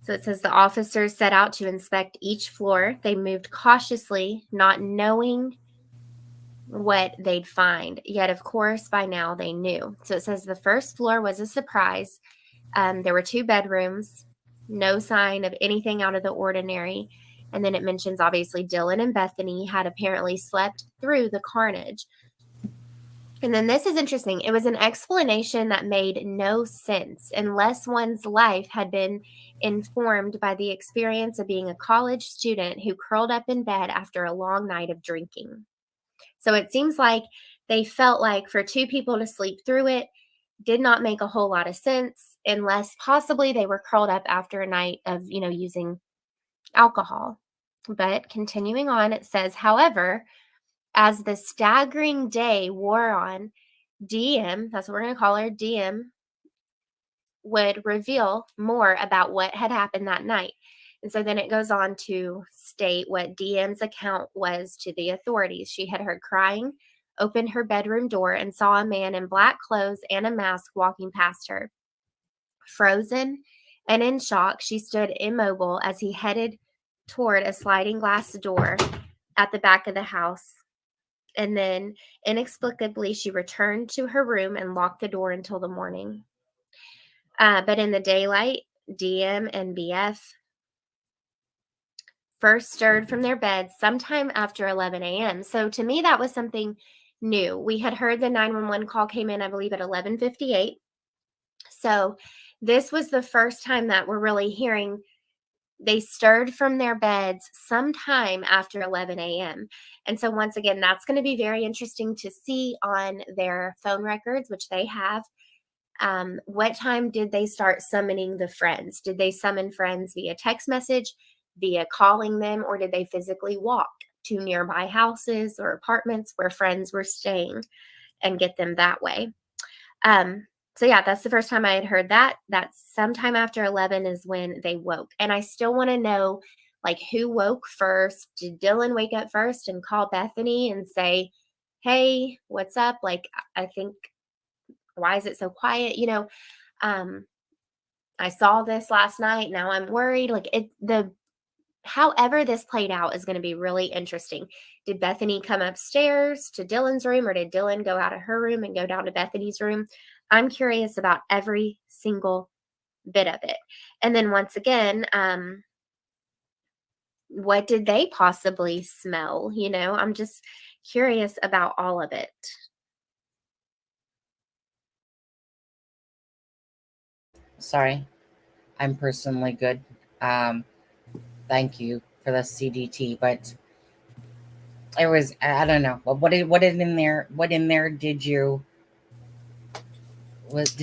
So it says the officers set out to inspect each floor. They moved cautiously, not knowing what they'd find. Yet, of course, by now they knew. So it says the first floor was a surprise. There were 2 bedrooms, no sign of anything out of the ordinary. And then it mentions, obviously, Dylan and Bethany had apparently slept through the carnage. And then this is interesting. It was an explanation that made no sense unless one's life had been informed by the experience of being a college student who curled up in bed after a long night of drinking. So it seems like they felt like for 2 people to sleep through it did not make a whole lot of sense unless possibly they were curled up after a night of, using alcohol. But continuing on, it says, however, as the staggering day wore on, DM, that's what we're going to call her, DM, would reveal more about what had happened that night. And so then it goes on to state what DM's account was to the authorities. She had heard crying, opened her bedroom door, and saw a man in black clothes and a mask walking past her. Frozen and in shock, she stood immobile as he headed toward a sliding glass door at the back of the house. And then, inexplicably, she returned to her room and locked the door until the morning. But in the daylight, DM and BF first stirred from their beds sometime after 11 a.m. So to me, that was something new. We had heard the 911 call came in, I believe, at 11:58. So this was the first time that we're really hearing they stirred from their beds sometime after 11 a.m. And so once again, that's going to be very interesting to see on their phone records, which they have. What time did they start summoning the friends? Did they summon friends via text message, via calling them, or did they physically walk to nearby houses or apartments where friends were staying and get them that way? So yeah, that's the first time I had heard that. That's sometime after 11 is when they woke. And I still want to know, like, who woke first? Did Dylan wake up first and call Bethany and say, hey, what's up? Like, I think, why is it so quiet? I saw this last night. Now I'm worried. Like, however this played out is going to be really interesting. Did Bethany come upstairs to Dylan's room, or did Dylan go out of her room and go down to Bethany's room? I'm curious about every single bit of it. And then once again, what did they possibly smell? I'm just curious about all of it. Sorry, I'm personally good. Thank you for the CDT, but it was, I don't know. What in there did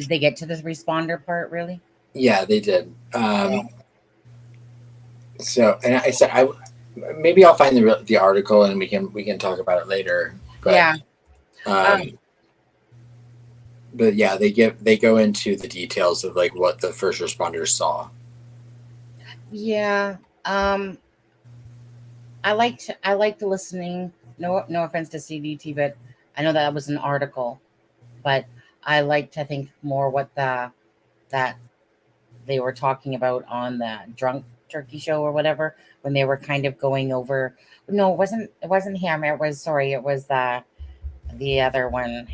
they get to the responder part really? Yeah, they did. So, and I said, maybe I'll find the article and we can talk about it later. But, yeah. But yeah, they go into the details of like what the first responders saw. Yeah. I liked listening. No offense to CDT, but I know that was an article. But I like to think more what that they were talking about on the Drunk Turkey show or whatever, when they were kind of going over. No, it wasn't him. It was the other one,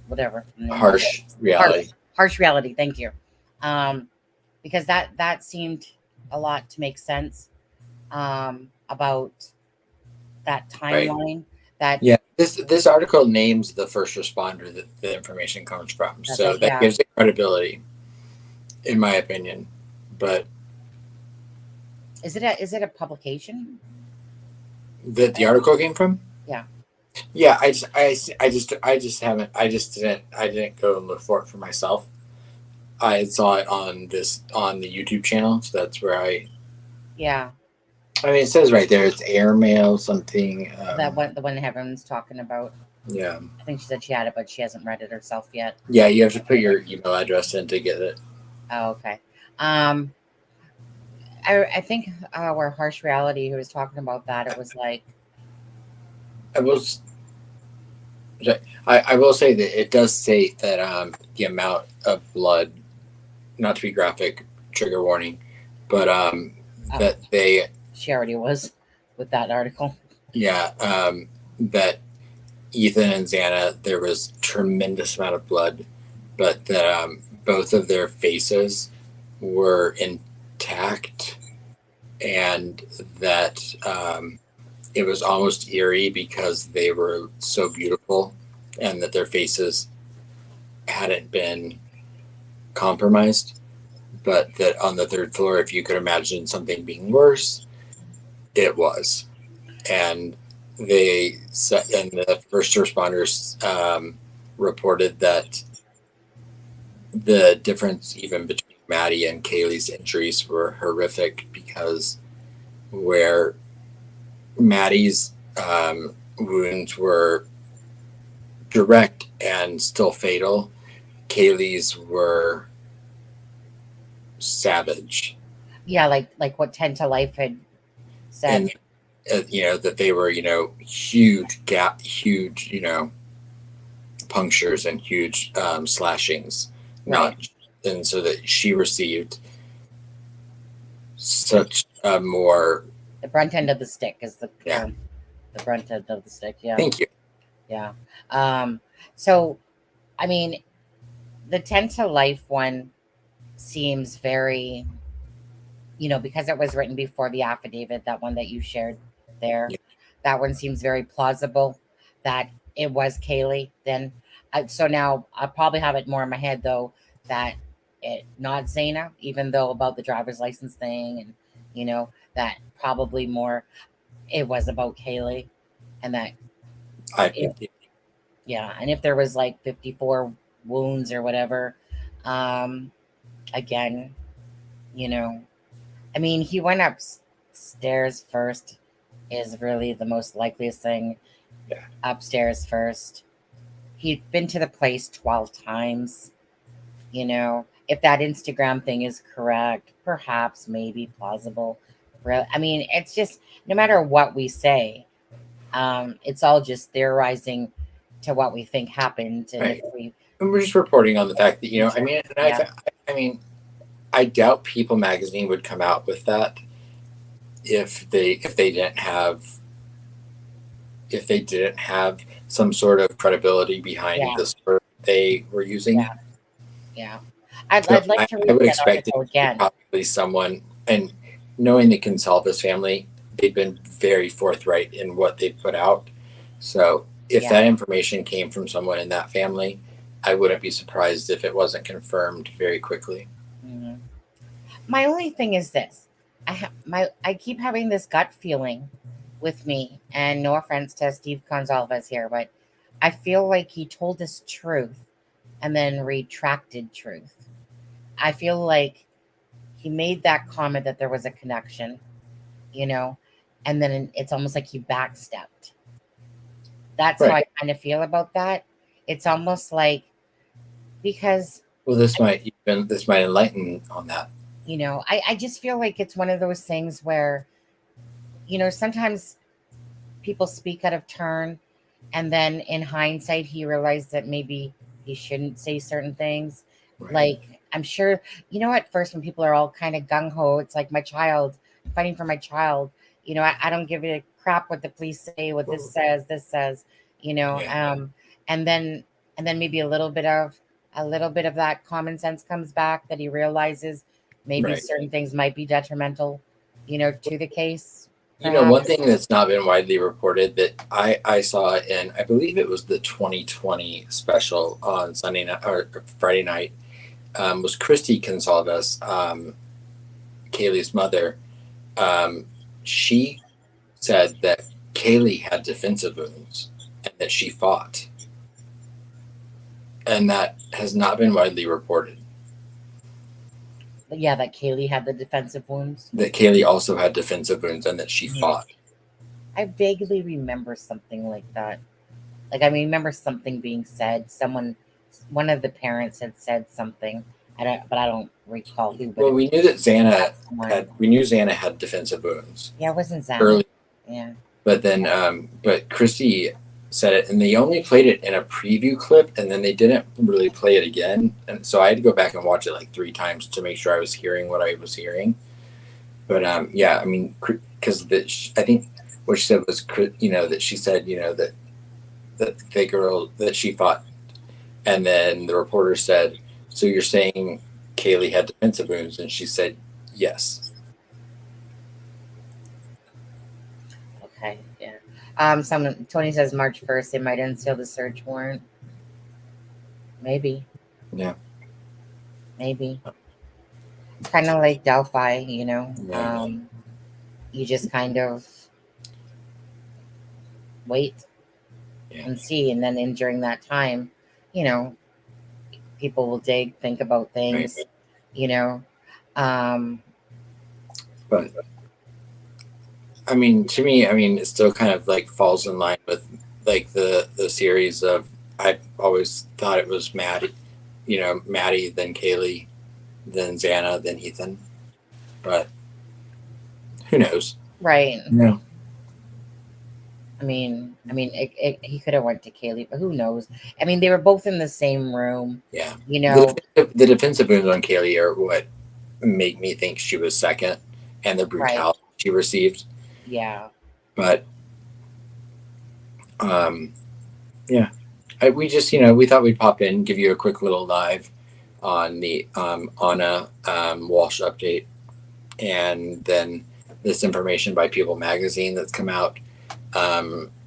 whatever. Harsh reality. Harsh reality. Thank you. Because that seemed a lot to make sense about that timeline. Right. This article names the first responder that the information comes from, so that gives it credibility, in my opinion. But is it a publication that the article came from? Yeah. I didn't go and look for it for myself. I saw it on the YouTube channel, so that's where I mean, it says right there it's airmail something. The one Heaven's talking about. Yeah. I think she said she had it, but she hasn't read it herself yet. Yeah, you have to put your email address in to get it. Oh, okay. I think where Harsh Reality, who was talking about that, it was like. I will say that it does say that the amount of blood, not to be graphic, trigger warning, but that they. She already was with that article. Yeah, that Ethan and Xana, there was tremendous amount of blood, but that both of their faces were intact, and that it was almost eerie because they were so beautiful and that their faces hadn't been compromised, but that on the third floor, if you could imagine something being worse, it was. And the first responders reported that the difference even between Maddie and Kaylee's injuries were horrific, because where Maddie's wounds were direct and still fatal, Kaylee's were savage. Yeah, like what 10 to Life had said. And, that they were, huge, punctures and huge slashings. Right. And so that she received such a more. The brunt end of the stick is the brunt end of the stick. Yeah. Thank you. Yeah. So, I mean, the 10 to Life one seems very, because it was written before the affidavit, that one that you shared there, that one seems very plausible that it was Kaylee then. So now I probably have it more in my head, though, that it not Xana, even though about the driver's license thing, and, that probably more it was about Kaylee, and that. And if there was like 54 wounds or whatever, again, I mean, he went upstairs first is really the most likeliest thing. Yeah. Upstairs first. He'd been to the place 12 times. If that Instagram thing is correct, perhaps, maybe plausible. I mean, it's just, no matter what we say, It's all just theorizing to what we think happened, and Right. if we, And we're just reporting on the fact that, you know, I mean, and yeah, I mean, I doubt People Magazine would come out with that if they didn't have some sort of credibility behind yeah, the story they were using. yeah. I'd So like to I read would that expect it article to be again. probably someone, and knowing the Consalves family, they've been very forthright in what they put out. So if Yeah. that information came from someone in that family, I wouldn't be surprised if it wasn't confirmed very quickly. Mhm. My only thing is this: I keep having this gut feeling with me, and no offense to Steve Gonsalves here, but I feel like he told us truth and then retracted truth. I feel like he made that comment that there was a connection, you know, and then it's almost like he backstepped. That's how Right. I kind of feel about that. It's almost like, because, Well, this might enlighten on that. you know, I just feel like it's one of those things where, you know, sometimes people speak out of turn, and then in hindsight he realized that maybe he shouldn't say certain things. Right. Like, I'm sure, you know, at first when people are all kind of gung-ho, it's like, my child, I'm fighting for my child, you know, I don't give a crap what the police say, what this says, you know. Yeah. And then maybe a little bit of that common sense comes back, that he realizes maybe Right. certain things might be detrimental, you know, to the case. You know, one Perhaps. thing that's not been widely reported that I saw in, I believe it was the 2020 special on Sunday night or Friday night, was Christy Consalves, Kaylee's mother. She said that Kaylee had defensive wounds and that she fought. And that has not been widely reported. Yeah, that Kaylee had the defensive wounds. That Kaylee also had defensive wounds and that she fought. I vaguely remember something like that. Like, I remember something being said. One of the parents had said something. But I don't recall who. But Well, we knew that Xana had defensive wounds. Yeah, it wasn't Xana. Early. Yeah. But then, but Christy said it, and they only played it in a preview clip, and then they didn't really play it again. And so I had to go back and watch it like 3 times to make sure I was hearing what I was hearing. But yeah, I mean, because I think what she said was, you know, that she said, you know, that the girl that she fought, and then the reporter said, "So you're saying Kaylee had defensive wounds?" And she said, "Yes." Okay. Yeah. Tony says March 1st they might unseal the search warrant. Maybe. Yeah. Maybe. Kind of like Delphi, you know. Yeah. You just kind of wait and see, and then during that time, you know, people will think about things, Right. you know. But I mean, to me, I mean, it still kind of like falls in line with like the series of, I've always thought it was Maddie, you know, Maddie, then Kaylee, then Xana, then Ethan. But who knows? Right. Yeah. I mean, he could have went to Kaylee, but who knows? I mean, they were both in the same room. Yeah. You know, the defensive wounds on Kaylee are what make me think she was second, and the brutality she received. Yeah. But yeah, we just, you know, we thought we'd pop in, give you a quick little live on the Anna Walshe update, and then this information by People Magazine that's come out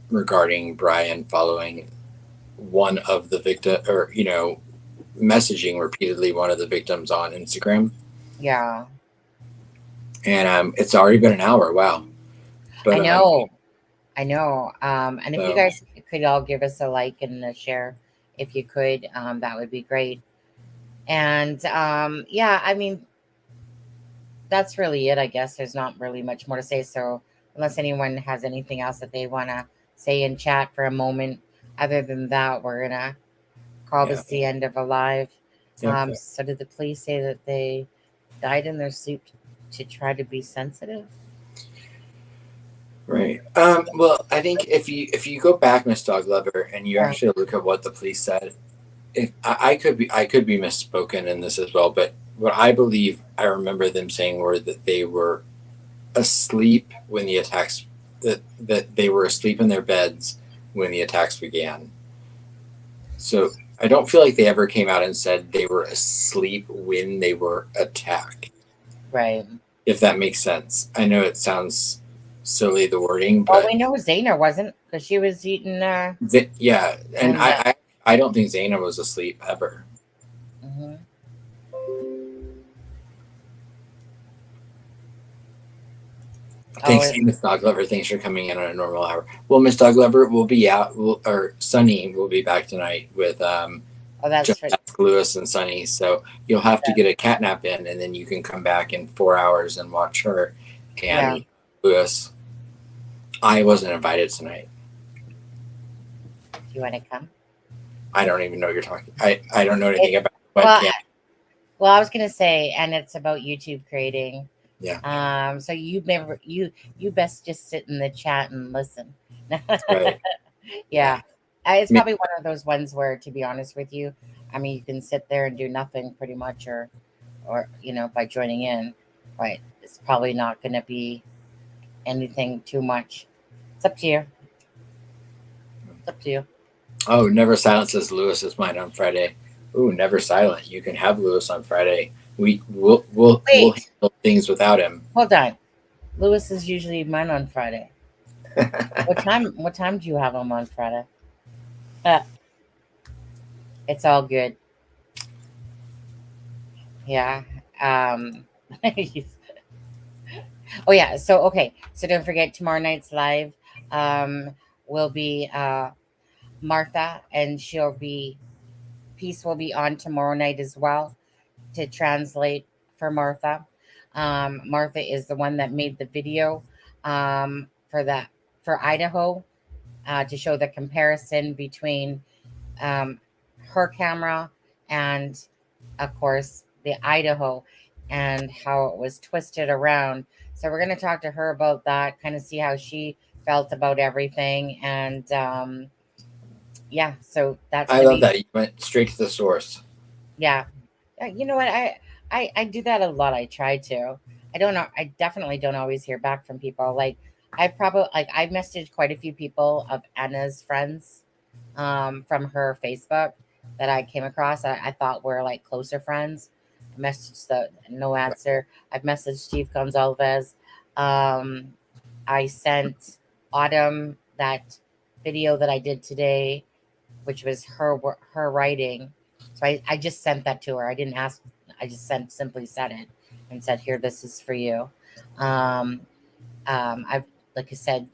regarding Bryan following one of the victim, or, you know, messaging repeatedly one of the victims on Instagram. Yeah. And it's already been an hour. Wow. But, I know. And if you so, guys could all give us a like and a share, if you could, that would be great. And yeah, I mean, that's really it, I guess. There's not really much more to say. So unless anyone has anything else that they want to say in chat for a moment, other than that, we're gonna call this the end of a live. So did the police say that they died in their suit to try to be sensitive? Right. Well, I think if you go back, Miss Dog Lover, and you actually look at what the police said, if I could be misspoken in this as well, but what I believe I remember them saying were that they were asleep when the attacks that they were asleep in their beds when the attacks began. So I don't feel like they ever came out and said they were asleep when they were attacked. Right. If that makes sense. I know it sounds silly, the wording, but Well, we know Zaina wasn't, because she was eating. yeah, and I don't think Zaina was asleep ever. Mhm. Thanks, Miss Dog Lover. Thanks for coming in on a normal hour. Well, Miss Dog Lover will be out, or Sunny will be back tonight with that's Just right. Ask Lewis and Sunny. So you'll have to get a catnap in, and then you can come back in 4 hours and watch her and Lewis. I wasn't invited tonight. Do you want to come? I don't even know what you're talking. I don't know anything about Well, webcam. well, I was gonna say, and it's about YouTube creating. Yeah. So you best just sit in the chat and listen. Right. Yeah. It's probably one of those ones where, to be honest with you, I mean, you can sit there and do nothing pretty much, or by joining in, but it's probably not going to be anything too much. It's up to you. It's up to you. Oh, Never Silent says Lewis is mine on Friday. Ooh, Never Silent. You can have Lewis on Friday. We'll handle things without him. Hold on. Lewis is usually mine on Friday. What time do you have him on Friday? It's all good. Yeah. Oh yeah. So okay. So don't forget, tomorrow night's live will be Martha, and Peace will be on tomorrow night as well to translate for Martha. Martha is the one that made the video for Idaho to show the comparison between her camera and, of course, the Idaho, and how it was twisted around. So we're going to talk to her about that, kind of see how she felt about everything. And yeah, so that's I love that you went straight to the source. Yeah. You know what? I do that a lot. I try to. I don't know. I definitely don't always hear back from people. Like I've messaged quite a few people of Anna's friends from her Facebook that I came across. I thought were like closer friends. I messaged no answer. I've messaged Steve Gonzalez. I sent Autumn that video that I did today, which was her writing. So I just sent that to her. I didn't ask. I just simply said it and said, "Here, this is for you." I've, like I said,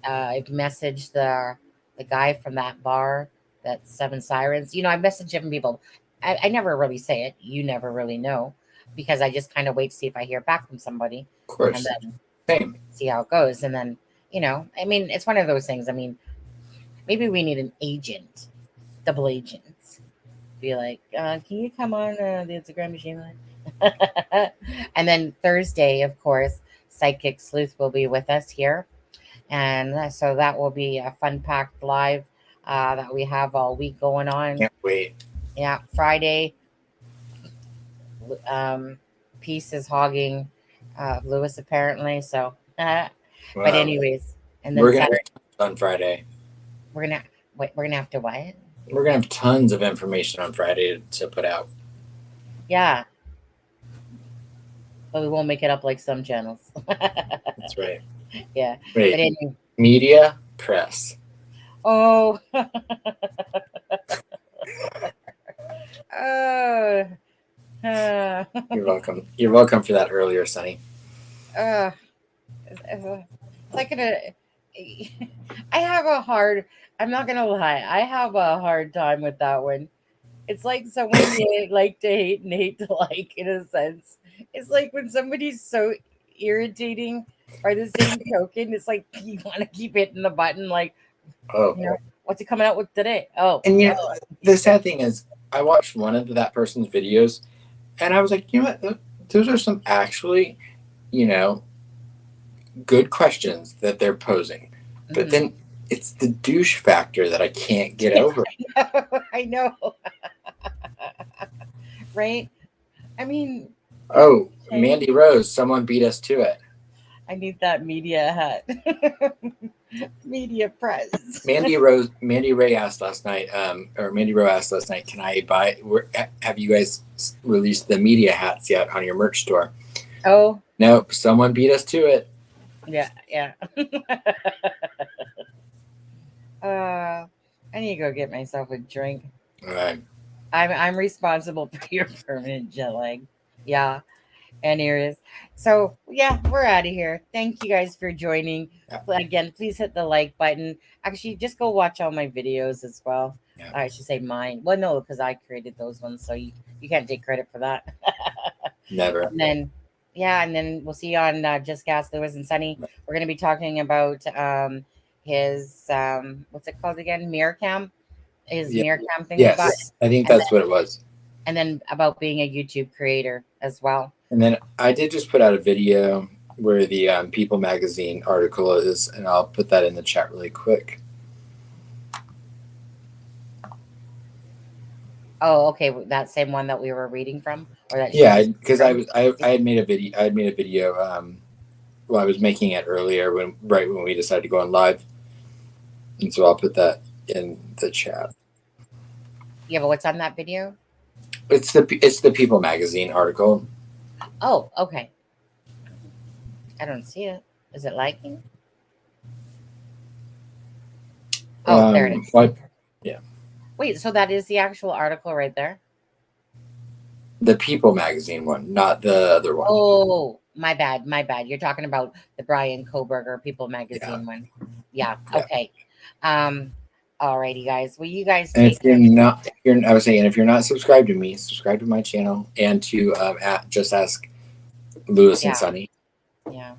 I've messaged the guy from that bar, that Seven Sirens. I message different people. I never really say it. You never really know, because I just kind of wait to see if I hear back from somebody. Of course. And then see how it goes. And then, I mean, it's one of those things. I mean, maybe we need an agent, double agents. Be like, can you come on the Instagram machine line? And then Thursday, of course, Psychic Sleuth will be with us here. And so that will be a fun-packed live that we have all week going on. Can't wait. Yeah, Friday, Peace is hogging Lewis apparently. So, but anyways, and then we're gonna have on Friday. We're gonna have to what? We're gonna have tons of information on Friday to put out. Yeah, but we won't make it up like some channels. That's right. Yeah. Wait, but anyway. Media press. Oh. Oh. You're welcome. You're welcome for that earlier, Sunny. It's like I'm not gonna lie, I have a hard time with that one. It's like someone you like to hate and hate to like, in a sense. It's like when somebody's so irritating, by the same token, it's like you want to keep hitting the button, like, what's it coming out with today? Oh, and the sad thing is, I watched one of that person's videos, and I was like, you know what? Those are some actually, good questions that they're posing, but then it's the douche factor that I can't get over. I know. Right? I mean, oh, Mandy Rose, someone beat us to it. I need that media hat. Media press. Mandy Ray asked last night, can I buy, have you guys released the media hats yet on your merch store? Oh. Nope, someone beat us to it. Yeah. I need to go get myself a drink. All right. I'm responsible for your permanent jet lag. Yeah. And here it is. So yeah, we're out of here. Thank you guys for joining. Again, please hit the like button. Actually, just go watch all my videos as well. Yeah. I should say mine. Well, no, because I created those ones, so you can't take credit for that. Never. And then we'll see you on Just Gas Lewis and Sunny. We're going to be talking about his what's it called again? Mirror cam. Mirror cam thing. Yes, I think that's what it was. And then about being a YouTube creator as well. And then I did just put out a video where the People Magazine article is, and I'll put that in the chat really quick. Oh, okay, that same one that we were reading from, or that? Yeah, because I had made a video. I had made a video. Well, I was making it earlier right when we decided to go on live, and so I'll put that in the chat. Yeah, but what's on that video? It's the People Magazine article. Oh, okay. I don't see it. Is it liking? Oh, there it is. What? Yeah. Wait, so that is the actual article right there? The People Magazine one, not the other one. Oh, my bad. You're talking about the Bryan Kohberger People Magazine one. Yeah. Okay. Alrighty, guys. Well, you guys take care. I was saying, if you're not subscribed to me, subscribe to my channel and to Just Ask Lewis and Sunny. Yeah.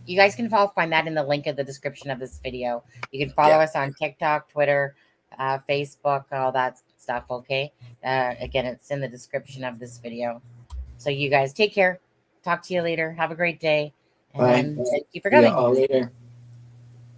You guys can find that in the link of the description of this video. You can follow us on TikTok, Twitter, Facebook, all that stuff. Okay. Again, it's in the description of this video. So you guys take care. Talk to you later. Have a great day. And thank you for coming. See you all later.